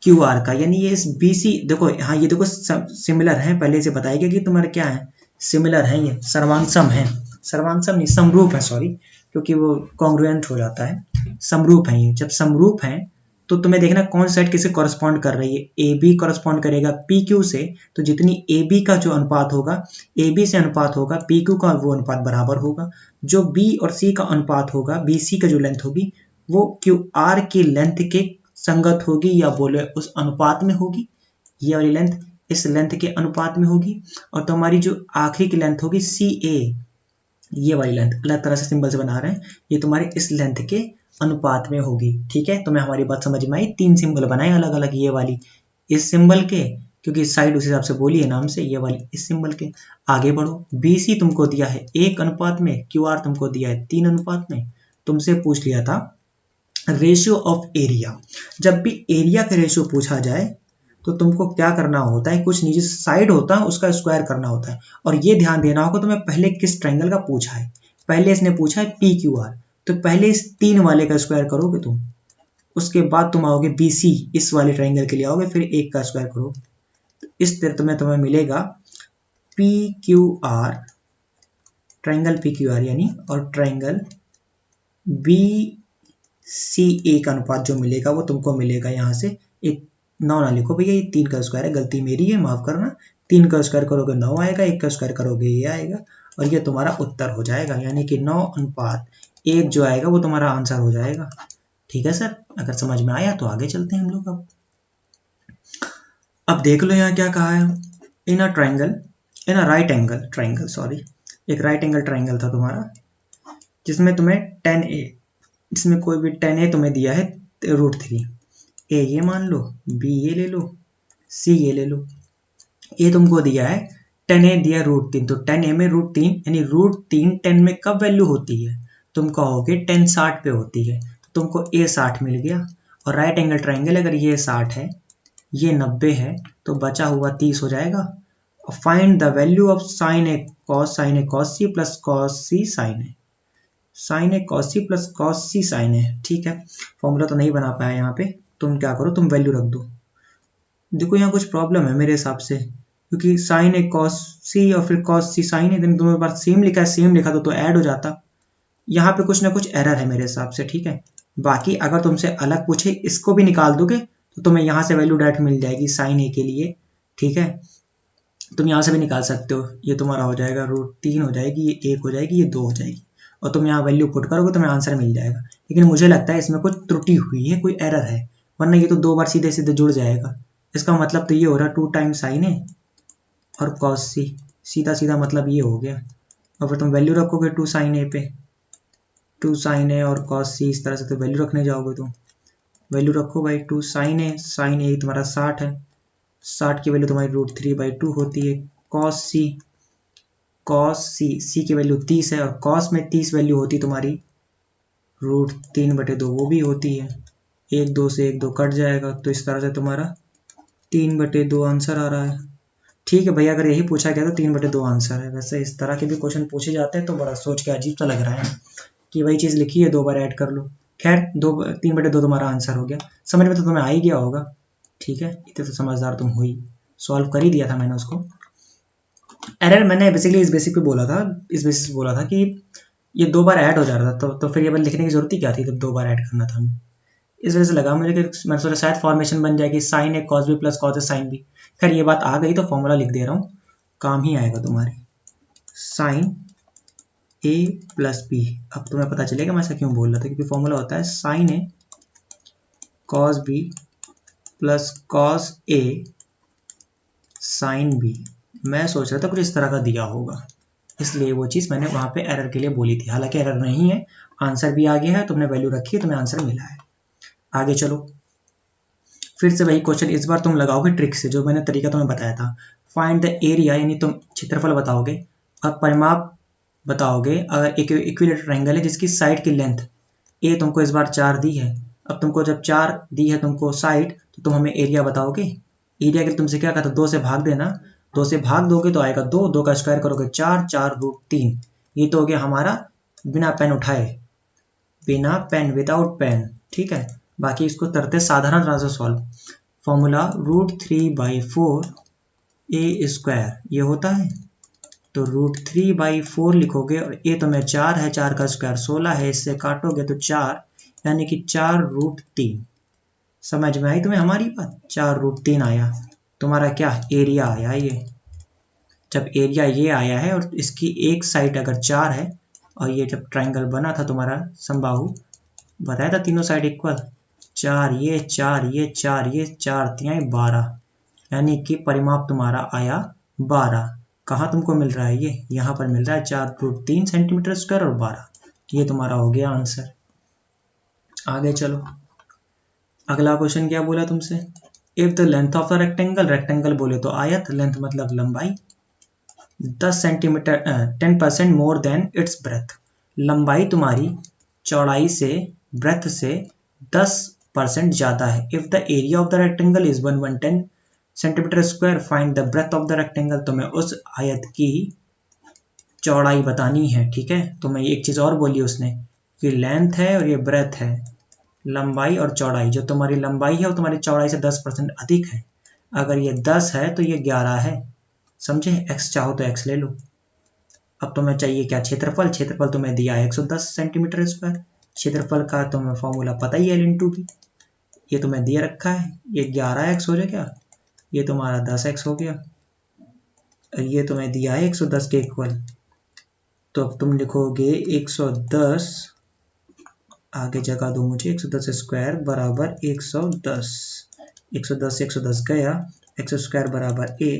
QR का, यानी ये इस BC देखो, हाँ ये देखो सिमिलर है, पहले से बताया गया कि तुम्हारे क्या है, सिमिलर है, ये सर्वांगसम है, सर्वांगसम नहीं समरूप है, सॉरी, क्योंकि वो कॉन्ग्रुएंट हो जाता है, समरूप है। ये जब समरूप है तो तुम्हें देखना कौन साइड किसे कॉरेस्पॉन्ड कर रही है। AB कॉरेस्पॉन्ड करेगा PQ से, तो जितनी AB का जो अनुपात होगा, AB से अनुपात होगा, PQ का वो अनुपात बराबर होगा। जो B और C का अनुपात होगा, BC का जो लेंथ होगी वो QR की लेंथ के संगत होगी, या बोले उस अनुपात में होगी। ये वाली लेंथ इस लेंथ के अनुपात में होगी, और तुम्हारी जो आखिरी की लेंथ होगी CA, ये वाली लेंथ अलग तरह से सिंबल से बना रहे हैं, ये तुम्हारे इस लेंथ के अनुपात में होगी। ठीक है, तुम्हें हमारी बात समझ में आई? 3 सिंबल बनाए अलग अलग, ये वाली इस सिंबल के, क्योंकि साइड उस हिसाब से बोली है नाम से, ये वाली इस सिंबल के। आगे बढ़ो, BC तुमको दिया है 1 अनुपात में, QR तुमको दिया है 3 अनुपात में। तुमसे पूछ लिया था रेशियो ऑफ एरिया। जब भी एरिया का रेशियो पूछा जाए तो तुमको क्या करना होता है, कुछ नीचे साइड होता है उसका स्क्वायर करना होता है। और ये ध्यान देना होगा तुम्हें पहले किस ट्रायंगल का पूछा है। पहले इसने पूछा है PQR, तो पहले इस 3 वाले का स्क्वायर करोगे तुम, उसके बाद तुम आओगे BC, इस वाले ट्रायंगल के लिए आओगे, फिर 1 का स्क्वायर करोगे। तो इस तरह तुम्हें मिलेगा PQR, ट्रायंगल PQR यानी, और ट्रायंगल CA का अनुपात जो मिलेगा वो तुमको मिलेगा यहाँ से। एक 9 ना लिखो भैया, ये 3 का स्क्वायर है, गलती मेरी है, माफ करना। 3 का स्क्वायर करोगे 9 आएगा, 1 का स्क्वायर करोगे ये आएगा, और ये तुम्हारा उत्तर हो जाएगा। यानी कि 9:1 जो आएगा वो तुम्हारा आंसर हो जाएगा। ठीक है सर, अगर समझ में आया तो आगे चलते हैं हम लोग। अब देख लो यहाँ क्या कहा है। In a right angle triangle, sorry, एक राइट एंगल ट्राइंगल था तुम्हारा, जिसमें तुम्हें 10A, जिसमें कोई भी 10A तुम्हें दिया है √3। ए ये मान लो, बी ये ले लो, सी ये ले लो। ये तुमको दिया है 10A दिया √3, तो 10A में √3 यानी √3 10 में कब वैल्यू होती है? तुम कहोगे 10 60 पे होती है, तो तुमको A 60 मिल गया। और राइट एंगल ट्राइंगल अगर ये 60 है, ये 90 है, तो बचा हुआ 30 हो जाएगा। Find the value of sine A cos C plus cos C sine A. Sine A cos C plus cos C sine A, ठीक है। फॉर्मूला तो नहीं बना पाया यहाँ पे, तुम क्या करो, तुम वैल्यू रख दो। देखो यहाँ कुछ प्रॉब्लम है मेरे हिसाब से, क्योंकि साइन ए कॉस सी और फिर कॉस सी साइन ए, दोनों बार सेम लिखा है, सेम लिखा तो ऐड हो जाता। यहाँ पे कुछ ना कुछ एरर है मेरे हिसाब से, ठीक है। बाकी अगर तुमसे अलग पूछे, इसको भी निकाल दोगे तो तुम्हें यहाँ से वैल्यू डायरेक्ट मिल जाएगी साइन ए के लिए, ठीक है। तुम यहाँ से भी निकाल सकते हो, ये तुम्हारा हो जाएगा √3 हो जाएगी, ये 1 हो जाएगी, ये 2 हो जाएगी, और तुम यहाँ वैल्यू पुट करोगे तुम्हें आंसर मिल जाएगा। लेकिन मुझे लगता है इसमें कुछ त्रुटि हुई है, कोई एरर है, वरना ये तो 2 बार सीधे सीधे जुड़ जाएगा। इसका मतलब तो ये हो रहा 2 टाइम्स साइन ए और कॉस सी, सीधा सीधा मतलब ये हो गया। और फिर तुम वैल्यू रखोगे 2 साइन ए पे, 2 साइन ए और कॉस सी, इस तरह से तो वैल्यू रखने जाओगे तुम। वैल्यू रखो भाई 2 साइन ए तुम्हारा 60 है, 60 की वैल्यू तुम्हारी √3/2 होती है। कॉस सी की वैल्यू 30 है, और कॉस में 30 वैल्यू होती तुम्हारी √3/2, वो भी होती है। 1 2 से 1 2 कट जाएगा, तो इस तरह से तुम्हारा 3/2 आंसर आ रहा है। ठीक है भैया, अगर यही पूछा गया तो 3/2 आंसर है। वैसे इस तरह के भी क्वेश्चन पूछे जाते हैं तो बड़ा सोच के अजीब सा लग रहा है कि वही चीज़ लिखी है 2 बार ऐड कर लो। खैर 3/2 तुम्हारा आंसर हो गया। समझ में तो तुम्हें आ ही गया होगा, ठीक है, इतने तो समझदार तुम हुई, सॉल्व कर ही दिया था मैंने उसको। एरर मैंने बेसिकली इस बेसिस पे बोला था कि ये 2 बार ऐड हो जा रहा था, तो फिर ये बार लिखने की जरूरत ही क्या थी जब 2 बार ऐड करना था हमें। इस वजह से लगा मुझे कि मैंने सोचा शायद फॉर्मेशन बन जाएगी sign A cos B plus cos A sine B. खैर ये बात आ गई तो फॉर्मूला लिख दे रहा हूँ, काम ही आएगा तुम्हारे। साइन ए प्लस बी, अब तुम्हें पता चलेगा मैं ऐसा क्यों बोल रहा था, क्योंकि फॉर्मूला होता है sign A cos B plus cos A sine B. मैं सोच रहा था कुछ इस तरह का दिया होगा, इसलिए वो चीज़ मैंने वहाँ पे एरर के लिए बोली थी। हालांकि एरर नहीं है, आंसर भी आ गया है, तुमने वैल्यू रखी है, तुम्हें आंसर मिला है। आगे चलो, फिर से वही क्वेश्चन, इस बार तुम लगाओगे ट्रिक से, जो मैंने तरीका तुम्हें बताया था। फाइंड द एरिया, यानी तुम क्षेत्रफल बताओगे और परिमाप बताओगे। अगर एक इक्विलेटरल एंगल है जिसकी साइड की लेंथ ए तुमको इस बार 4 दी है, अब तुमको जब 4 दी है तुमको साइड, तो तुम हमें एरिया बताओगे। एरिया के लिए तुमसे क्या कहा था, 2 से भाग देना, 2 से भाग दोगे तो आएगा 2, 2 का स्क्वायर करोगे 4, 4√3। ये तो हो गया हमारा बिना पेन उठाए, बिना पेन, विदाउट पेन, ठीक है। बाकी इसको करते साधारण तरह से सॉल्व। फॉर्मूला √3/4 ए स्क्वायर ये होता है, तो √3/4 लिखोगे, और ए तो में 4 है, 4 का स्क्वायर 16 है, इससे काटोगे तो 4, यानी कि 4√3। समझ में आई तुम्हें हमारी बात? 4√3 आया तुम्हारा क्या एरिया आया। ये जब एरिया ये आया है और इसकी एक साइड अगर 4 है, और ये जब ट्राइंगल बना था तुम्हारा समबाहु, बताया था तीनों साइड इक्वल, 4 ये 4 ये 4 ये 4 3 12, यानी कि परिमाप तुम्हारा आया 12। कहाँ तुमको मिल रहा है, ये यहाँ पर मिल रहा है 4√3 सेंटीमीटर स्क्वायर और 12, ये तुम्हारा हो गया आंसर। आगे चलो, अगला क्वेश्चन क्या बोला तुमसे, if the length of the rectangle, rectangle बोले तो आयत, लेंथ मतलब लंबाई, 10 centimetre 10% more than its breadth, लंबाई तुम्हारी चौड़ाई से, ब्रेथ से 10% ज़्यादा है। If the area of the rectangle is 110 centimetre square, find the breadth of the rectangle, तुम्हें उस आयत की चौड़ाई बतानी है, ठीक है। तो मैं एक चीज़ और बोली उसने कि लेंथ है और ये ब्रेथ है, लंबाई और चौड़ाई, जो तुम्हारी लंबाई है वो तुम्हारी चौड़ाई से 10% अधिक है। अगर ये 10 है तो ये 11 है, समझे। x चाहो तो x ले लो। अब तुम्हें चाहिए क्या, क्षेत्रफल, क्षेत्रफल तुम्हें दिया है 110 सेंटीमीटर स्क्वायर, क्षेत्रफल का तुम्हें फॉर्मूला पता ही है, L/B। ये तुम्हें दिया रखा है, ये 11x हो जाएगा, ये तुम्हारा 10x हो गया, और ये तुम्हें दिया है 110 के इक्वल। तो अब तुम लिखोगे 110, आगे जगह दो मुझे, 110 स्क्वायर बराबर 110, 110 से 110 गया, एक्स स्क्वायर बराबर a,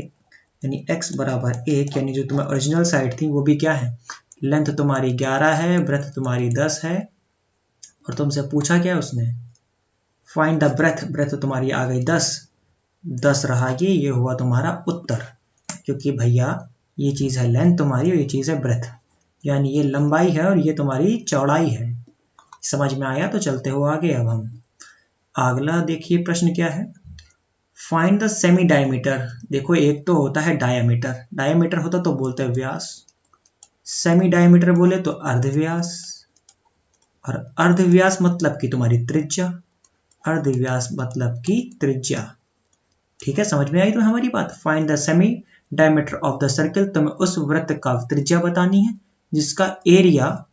यानी x बराबर 1, यानी जो तुम्हें ओरिजिनल साइड थी वो भी क्या है, लेंथ तुम्हारी 11 है, ब्रेथ तुम्हारी 10 है, और तुमसे पूछा क्या उसने, फाइंड द ब्रेथ, ब्रेथ तुम्हारी आ गई 10 रहा, ये हुआ तुम्हारा उत्तर, क्योंकि भैया ये चीज़ है लेंथ तुम्हारी और ये चीज़ है ब्रेथ, यानी ये लंबाई है और ये तुम्हारी चौड़ाई है। समझ में आया? तो चलते हो आगे। अब हम अगला देखिए प्रश्न क्या है, फाइंड द सेमी डायमीटर। देखो एक तो होता है डायमीटर, डायमीटर होता तो बोलते हैं व्यास, सेमी डायमीटर बोले तो अर्धव्यास, और अर्धव्यास मतलब कि तुम्हारी त्रिज्या, अर्धव्यास मतलब की त्रिज्या। ठीक है, समझ में आई तो हमारी बात। Find the semi diameter of the circle, तुम्हें उस वृत्त का त्रिज्या बतानी है जिसका area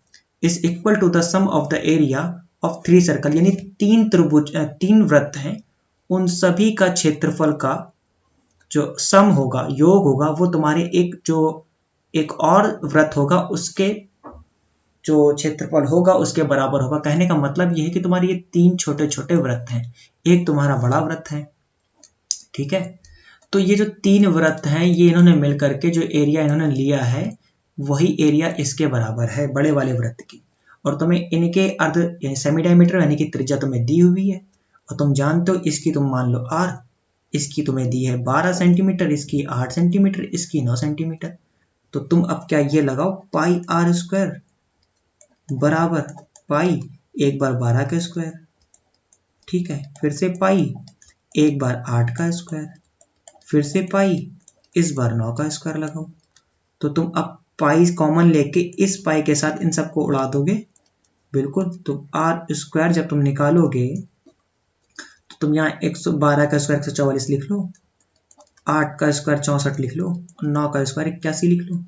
is equal to the sum of the area of 3 circle, यानी 3 त्रिभुज 3 वृत्त हैं, उन सभी का क्षेत्रफल का जो सम होगा, योग होगा, वो तुम्हारे एक और वृत्त होगा उसके जो क्षेत्रफल होगा उसके बराबर होगा। कहने का मतलब ये है कि तुम्हारे ये 3 छोटे छोटे वृत्त हैं, एक तुम्हारा बड़ा वृत्त है। ठीक है, तो ये जो 3 वृत्त हैं ये इन्होंने मिल करके जो एरिया इन्होंने लिया है वही एरिया इसके बराबर है, बड़े वाले वृत्त की, और तुम्हें इनके अर्ध यानी सेमी डायमीटर यानी कि त्रिज्या तुम्हें दी हुई है, और तुम जानते हो इसकी तुम मान लो r, इसकी तुम्हें दी है 12 सेंटीमीटर, इसकी 8 सेंटीमीटर, इसकी 9 सेंटीमीटर। तो तुम अब क्या ये लगाओ पाई r स्क्वायर बराबर पाई एक बार 12 का स्क्वायर, ठीक है, फिर से पाई एक बार 8 का स्क्वायर, फिर से पाई इस बार 9 का स्क्वायर लगाओ। तो तुम अब पाई कॉमन लेके इस पाई के साथ इन सबको उड़ा दोगे, बिल्कुल। तो r स्क्वायर जब तुम निकालोगे तो तुम यहाँ 112 का स्क्वायर 144 लिख लो, 8 का स्क्वायर 64 लिख लो, 9 का स्क्वायर 81 लिख लो।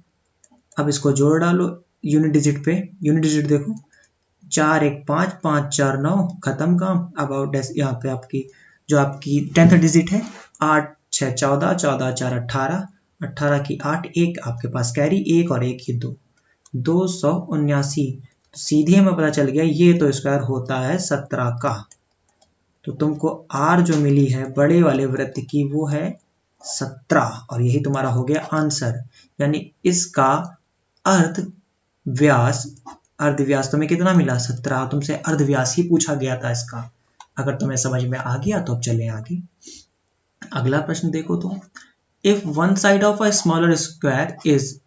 अब इसको जोड़ डालो यूनिट डिजिट पे, यूनिट डिजिट देखो 4 1 5 5 4 9, खत्म काम। अब यहाँ पे आपकी जो आपकी 10th डिजिट है 8 6 14 14 4 18, 18 की 8, एक आपके पास कैरी, एक और एक ही 2, 279। तो सीधे हमें पता चल गया ये तो स्क्वायर होता है 17 का। तो तुमको r जो मिली है बड़े वाले वृत्त की वो है 17, और यही तुम्हारा हो गया आंसर। यानी इसका अर्धव्यास तुम्हें कितना मिला 17, तुमसे अर्धव्यास ही पूछा गया था इसका। अगर तुम्हें समझ में आ गया तो अब चलें आगे। अगला प्रश्न देखो तो, if one side of a smaller square is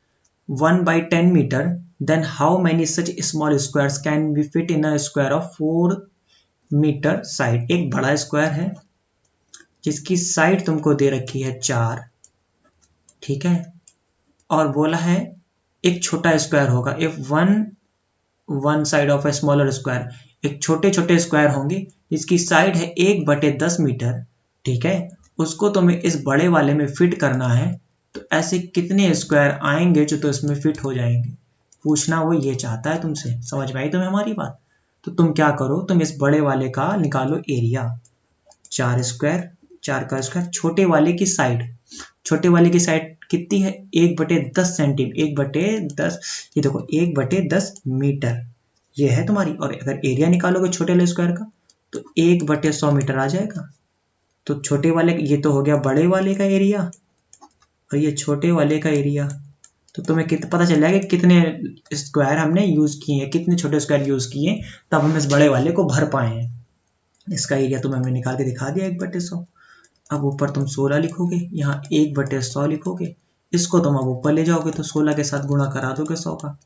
1/10 metre, then how many such small squares can be fit in a square of 4 metre side. एक बड़ा स्क्वायर है जिसकी साइड तुमको दे रखी है 4, ठीक है, और बोला है एक छोटा स्क्वायर होगा। If one side of a smaller square, एक छोटे छोटे स्क्वायर होंगे जिसकी साइड है 1/10 मीटर, ठीक है, उसको तुम्हें इस बड़े वाले में फिट करना है। तो ऐसे कितने स्क्वायर आएंगे जो तो इसमें फिट हो जाएंगे, पूछना वो ये चाहता है तुमसे। समझ में आई तुम्हें हमारी बात? तो तुम क्या करो, तुम इस बड़े वाले का निकालो एरिया, 4 स्क्वायर, 4 का स्क्वायर, छोटे वाले की साइड, छोटे वाले की साइड कितनी है 1/10 सेंटीमीटर, 1/10, ये देखो 1/10 मीटर ये है तुम्हारी। और अगर एरिया निकालोगे छोटे वाले स्क्वायर का तो 1/100 मीटर आ जाएगा। तो छोटे वाले, ये तो हो गया बड़े वाले का एरिया, और ये छोटे वाले का एरिया। तो तुम्हें पता चल जाएगा कितने स्क्वायर हमने यूज किए हैं, कितने छोटे स्क्वायर यूज किए तब हम इस बड़े वाले को भर पाए हैं। इसका एरिया तुम्हें हमने निकाल के दिखा दिया 1/100। अब ऊपर तुम 16 लिखोगे, यहाँ 1/100 लिखोगे, इसको तुम अब ऊपर ले जाओगे तो 16 के साथ गुणा करा दोगे 100 का,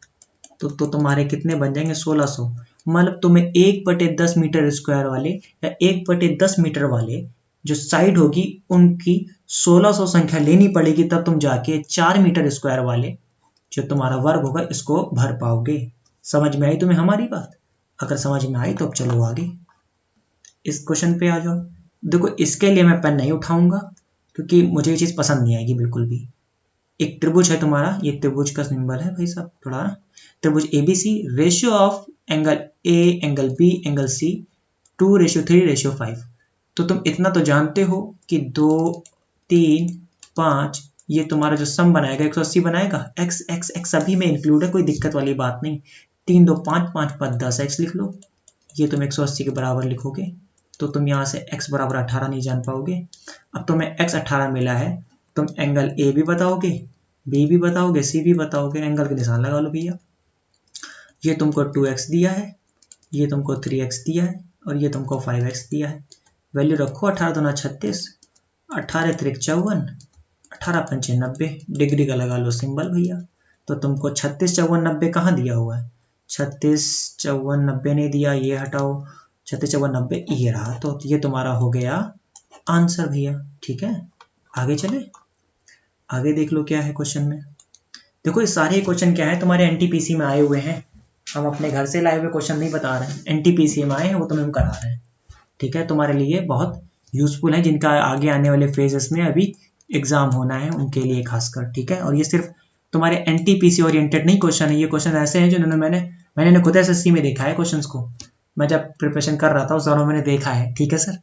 तो तुम्हारे कितने बन जाएंगे 1600। मतलब तुम्हें 1/10 मीटर स्क्वायर वाले या 1/10 मीटर वाले जो साइड होगी उनकी 1600 संख्या लेनी पड़ेगी, तब तुम जाके 4 मीटर स्क्वायर वाले जो तुम्हारा वर्ग होगा इसको भर पाओगे। समझ में आई तुम्हें हमारी बात? अगर समझ में आई तो अब चलो आगे इस क्वेश्चन पे आ जाओ। देखो इसके लिए मैं पेन नहीं उठाऊंगा क्योंकि मुझे ये चीज पसंद नहीं आएगी बिल्कुल भी। एक त्रिभुज है तुम्हारा, ये त्रिभुज का सिंबल है भाई साहब, थोड़ा त्रिभुज ABC, ratio of angle A, angle B, angle C 2:3:5। तो तुम इतना तो जानते हो कि 2, 3, 5 ये तुम्हारा जो सम बनाएगा 180 बनाएगा। x x x सभी में इंक्लूड है, कोई दिक्कत वाली बात नहीं। 3 2 5 5 5 10 x लिख लो, ये तुम 180 के बराबर लिखोगे तो तुम यहाँ से x बराबर 18 नहीं जान पाओगे। अब तुम्हें x 18 मिला है, तुम एंगल A भी बताओगे, B भी बताओगे, C भी बताओगे, एंगल के निशान लगा लो भैया। ये तुमको 2x दिया है, ये तुमको 3x दिया है और ये तुमको 5x दिया है। वैल्यू रखो, 18 दूना 36, 18 त्रिक 54, 18 पंचे 90, डिग्री का लगा लो सिंबल भैया। तो तुमको 36 54 90 कहाँ दिया हुआ है? 36 54 90 नहीं दिया, ये हटाओ, 36 54 90 ये रहा। तो ये तुम्हारा हो गया आंसर भैया। ठीक है, आगे चले, आगे देख लो क्या है क्वेश्चन में। देखो ये सारे क्वेश्चन क्या है, तुम्हारे NTPC में आए हुए हैं। हम अपने घर से लाए हुए क्वेश्चन नहीं बता रहे हैं, NTPC में आए हैं वो तुम्हें हम करा रहे हैं। ठीक है, तुम्हारे लिए बहुत यूजफुल है, जिनका आगे आने वाले फेजेस में अभी एग्जाम होना है उनके लिए खासकर। ठीक है, और ये सिर्फ तुम्हारे NTPC ओरिएंटेड नहीं क्वेश्चन है, ये क्वेश्चन ऐसे हैं जो मैंने खुद SSC में देखा है क्वेश्चंस को। मैं जब प्रिपरेशन कर रहा था उस दौरान मैंने देखा है। ठीक है सर,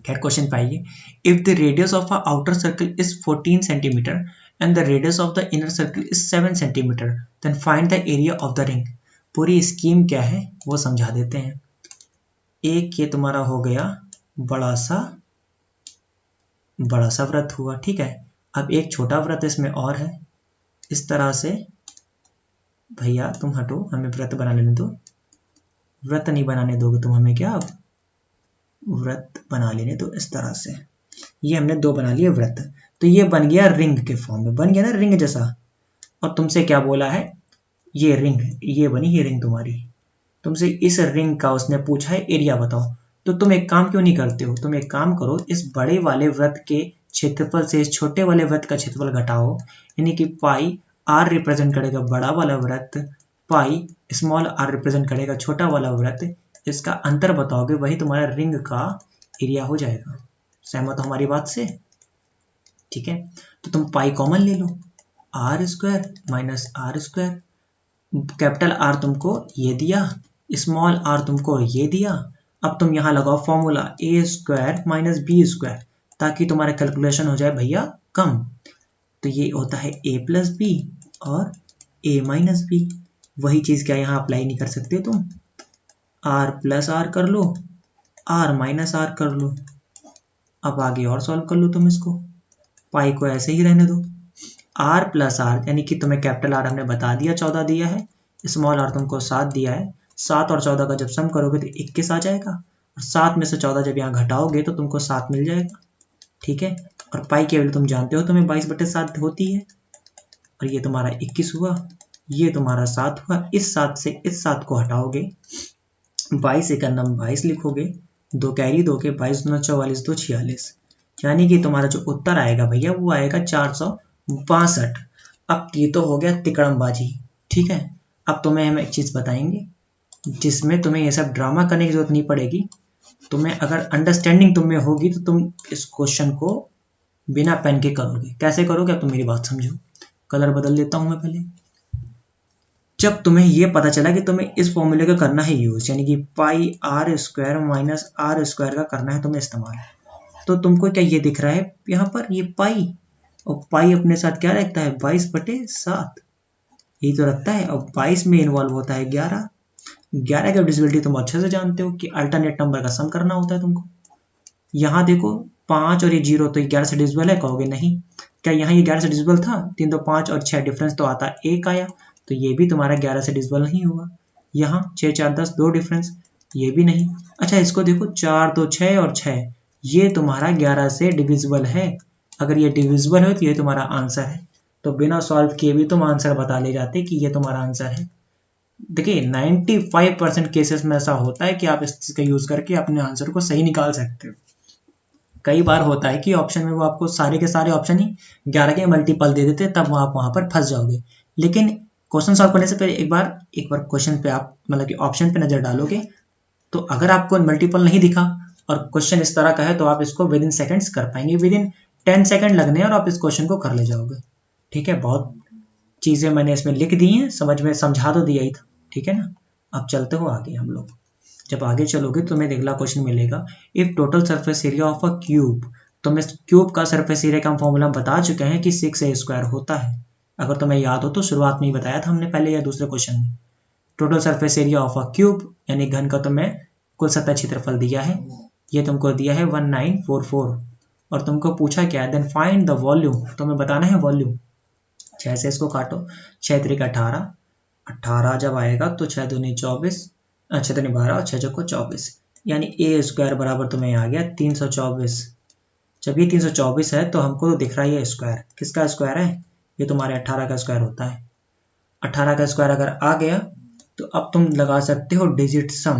खैर क्वेश्चन पाइए। If the radius of a outer circle is 14 centimetre and the radius of the inner circle is 7 centimetre then find the area of the ring. पूरी स्कीम क्या है वो समझा देते हैं। एक ये तुम्हारा हो गया बड़ा सा वृत्त हुआ। ठीक है, अब एक छोटा वृत्त इसमें और है, इस तरह से। भैया तुम हटो, हमें वृत्त बना लेने दो। वृत्त नहीं बनाने दोगे तुम हमें, क्या अब वृत्त बना लेने दो इस तरह से। ये हमने 2 बना लिए वृत्त, तो ये बन गया रिंग के फॉर्म में, बन गया ना रिंग जैसा। और तुमसे क्या बोला है, ये रिंग, ये बनी ये रिंग तुम्हारी। तुमसे इस रिंग का उसने पूछा है एरिया बताओ। तो तुम एक काम क्यों नहीं करते हो, तुम एक काम करो, इस बड़े वाले वृत्त के क्षेत्रफल से इस छोटे वाले वृत्त का क्षेत्रफल घटाओ, यानी कि पाई r रिप्रेजेंट करेगा बड़ा वाला वृत्त, पाई स्मॉल r रिप्रेजेंट करेगा छोटा वाला वृत्त। इसका अंतर बताओगे, वही तुम्हारा रिंग का एरिया हो जाएगा। सहमत हो हमारी बात से? ठीक है, तो तुम पाई कॉमन ले लो, r² minus r²। Capital R तुमको ये दिया, स्मॉल r तुमको ये दिया। अब तुम यहाँ लगाओ फॉर्मूला a² माइनस b², ताकि तुम्हारा कैलकुलेशन हो जाए भैया कम। तो ये होता है a प्लस बी और a माइनस बी। वही चीज़ क्या यहाँ अप्लाई नहीं कर सकते तुम? r प्लस r कर लो, r माइनस r कर लो। अब आगे और सॉल्व कर लो तुम इसको, पाई को ऐसे ही रहने दो। r प्लस r यानी कि तुम्हें कैपिटल R हमने बता दिया 14 दिया है, स्मॉल r तुमको 7 दिया है। 7 और 14 का जब सम करोगे तो 21 आ जाएगा, और 7 में से 14 जब यहाँ घटाओगे तो तुमको 7 मिल जाएगा। ठीक है, और पाई की वैल्यू तुम जानते हो तुम्हें 22/7 होती है, और ये तुम्हारा 21 हुआ, ये तुम्हारा 7 हुआ। इस 7 से इस 7 को हटाओगे, 22 एक नंबर 22 लिखोगे, 2 कैरी 2 के 22 दूना 44 2 46, यानी कि तुम्हारा जो उत्तर आएगा भैया वो आएगा 462। अब ये तो हो गया तिकड़मबाजी। ठीक है, अब तुम्हें हम एक चीज़ बताएंगे जिसमें तुम्हें ये सब ड्रामा करने की जरूरत नहीं पड़ेगी। तुम्हें अगर अंडरस्टैंडिंग तुम में होगी तो तुम इस क्वेश्चन को बिना पेन के करोगे। कैसे करोगे, अब तुम मेरी बात समझो। कलर बदल देता हूं मैं पहले। जब तुम्हें ये पता चला कि तुम्हें इस फॉर्मूले का करना है यूज, यानी कि पाई r² माइनस r² का करना है तुम्हें इस्तेमाल, तो तुमको क्या ये दिख रहा है यहाँ पर, ये पाई, और पाई अपने साथ क्या रखता है 22/7, यही तो रखता है। और 22 में इन्वॉल्व होता है 11। 11 का डिविजिबिलिटी तुम अच्छे से जानते हो कि अल्टरनेट नंबर का सम करना होता है तुमको। यहाँ देखो 5 और ये 0, तो 11 से डिविजिबल है, कहोगे नहीं। क्या यहाँ ये 11 से डिविजिबल था? 3 2 5 और 6 डिफरेंस तो आता 1 आया, तो ये भी तुम्हारा 11 से डिविजिबल नहीं होगा। यहाँ 6 4 10 2 डिफरेंस, ये भी नहीं। अच्छा इसको देखो 4 2 6 और 6, ये तुम्हारा 11 से डिविजिबल है। अगर ये डिविजिबल है तो ये तुम्हारा आंसर है। तो बिना सॉल्व किए भी तुम आंसर बता ले जाते कि ये तुम्हारा आंसर है। देखिए 95% केसेस में ऐसा होता है कि आप इस चीज का यूज करके अपने आंसर को सही निकाल सकते हो। कई बार होता है कि ऑप्शन में वो आपको सारे के सारे ऑप्शन ही 11 के मल्टीपल दे देते, तब आप वहां पर फंस जाओगे। लेकिन क्वेश्चन सॉल्व करने से पहले एक बार क्वेश्चन पे आप मतलब कि ऑप्शन पे नजर डालोगे, तो अगर आपको मल्टीपल नहीं दिखा और क्वेश्चन इस तरह का है तो आप इसको विद इन सेकेंड्स कर पाएंगे। विद इन 10 सेकेंड लगने और आप इस क्वेश्चन को कर ले जाओगे। ठीक है, बहुत चीज़ें मैंने इसमें लिख दी हैं, समझ में समझा तो दिया ही था, ठीक है ना। अब चलते हो आगे हम लोग। जब आगे चलोगे तो तुम्हें अगला क्वेश्चन मिलेगा, if total surface area of a cube, तो मैं क्यूब का सरफेस एरिया का फॉर्मूला बता चुके हैं कि 6a² होता है। अगर तुम्हें याद हो तो शुरुआत में ही बताया था हमने पहले या दूसरे क्वेश्चन में। Total surface area of a cube यानी घन का तुम्हें कुल सतह क्षेत्रफल दिया है, ये तुमको दिया है 1944, और तुमको पूछा क्या है, देन फाइंड द वॉल्यूम, तुम्हें बताना है वॉल्यूम। 6 से इसको काटो, 6 त्रिक 18, 18 जब आएगा तो 6 दूनी 24, 6 दूनी 12 और 6 चौको 24, यानी a² बराबर तुम्हें आ गया 324। जब ये 324 है तो हमको तो दिख रहा है ये स्क्वायर, किसका स्क्वायर है, ये तुम्हारे 18 का स्क्वायर होता है। 18 का स्क्वायर अगर आ गया तो अब तुम लगा सकते हो डिजिट सम।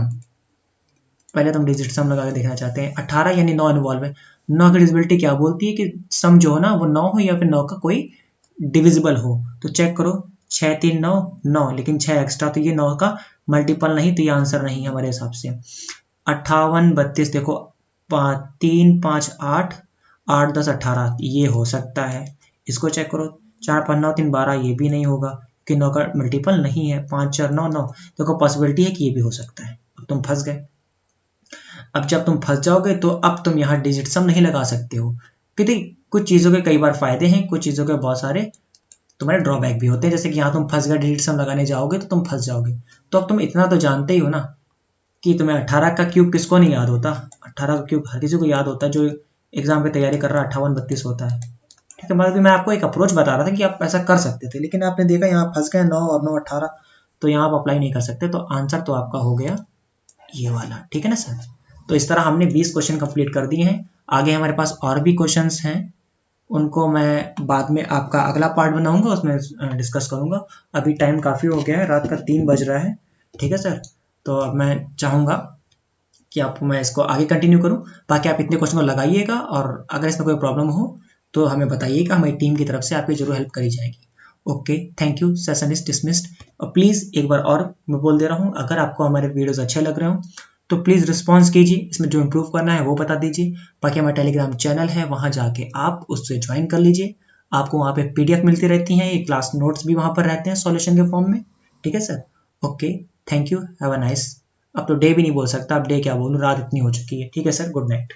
पहले तुम डिजिट सम लगा के देखना चाहते हैं। 18 यानी 9 इन्वॉल्व है। 9 की डिविजिबिलिटी क्या बोलती है कि सम जो हो ना वो 9 हो या फिर 9 का कोई डिविजिबल हो। तो चेक करो, 6 3 9 9, लेकिन 6 एक्स्ट्रा, तो ये 9 का मल्टीपल नहीं, तो ये आंसर नहीं है हमारे हिसाब से। 58 32 देखो, 3 5 8 8 10 18, ये हो सकता है। इसको चेक करो, 4 5 9 3 12, ये भी नहीं होगा कि 9 का मल्टीपल नहीं है। 5 4 9 9, देखो पॉसिबिलिटी है कि ये भी हो सकता है। अब तुम फंस गए। अब जब तुम फंस जाओगे तो अब तुम यहाँ डिजिट सम नहीं लगा सकते हो, क्योंकि कुछ चीज़ों के कई बार फायदे हैं, कुछ चीज़ों के बहुत सारे तुम्हारे ड्रॉबैक भी होते हैं। जैसे कि यहाँ तुम फंस गए, डिजिट सम लगाने जाओगे तो तुम फंस जाओगे। तो अब तुम इतना तो जानते ही हो ना कि तुम्हें 18 का क्यूब किसको नहीं याद होता। 18 का क्यूब हर किसी को याद होता है जो एग्जाम की तैयारी कर रहा है, 58 32 होता है। ठीक है, मतलब मैं आपको एक अप्रोच बता रहा था कि आप ऐसा कर सकते थे, लेकिन आपने देखा यहाँ फंस गए 9 और 9 18, तो यहाँ आप अप्लाई नहीं कर सकते। तो आंसर तो आपका हो गया ये वाला, ठीक है ना सर। तो इस तरह हमने 20 क्वेश्चन कंप्लीट कर दिए हैं। आगे हमारे पास और भी क्वेश्चंस हैं, उनको मैं बाद में आपका अगला पार्ट बनाऊंगा, उसमें डिस्कस करूंगा। अभी टाइम काफ़ी हो गया है, रात का 3 बज रहा है, ठीक है सर। तो अब मैं चाहूँगा कि आपको मैं इसको आगे कंटिन्यू करूं। बाकी आप इतने क्वेश्चन को लगाइएगा, और अगर इसमें कोई प्रॉब्लम हो तो हमें बताइएगा, हमारी टीम की तरफ से आपकी जरूर हेल्प करी जाएगी। Okay, thank you, session is dismissed. और प्लीज़ एक बार और मैं बोल दे रहा हूँ, अगर आपको हमारे वीडियोज़ अच्छे लग रहे हो तो प्लीज़ रिस्पॉन्स कीजिए, इसमें जो इम्प्रूव करना है वो बता दीजिए। बाकी हमारा टेलीग्राम चैनल है, वहाँ जाके आप उससे ज्वाइन कर लीजिए। आपको वहाँ पे PDF मिलती रहती हैं, ये क्लास नोट्स भी वहाँ पर रहते हैं सॉल्यूशन के फॉर्म में, ठीक है sir. Okay, thank you, have a nice. अब तो डे भी नहीं बोल सकता, अब डे क्या बोलूँ, रात इतनी हो चुकी है। ठीक है सर, गुड नाइट।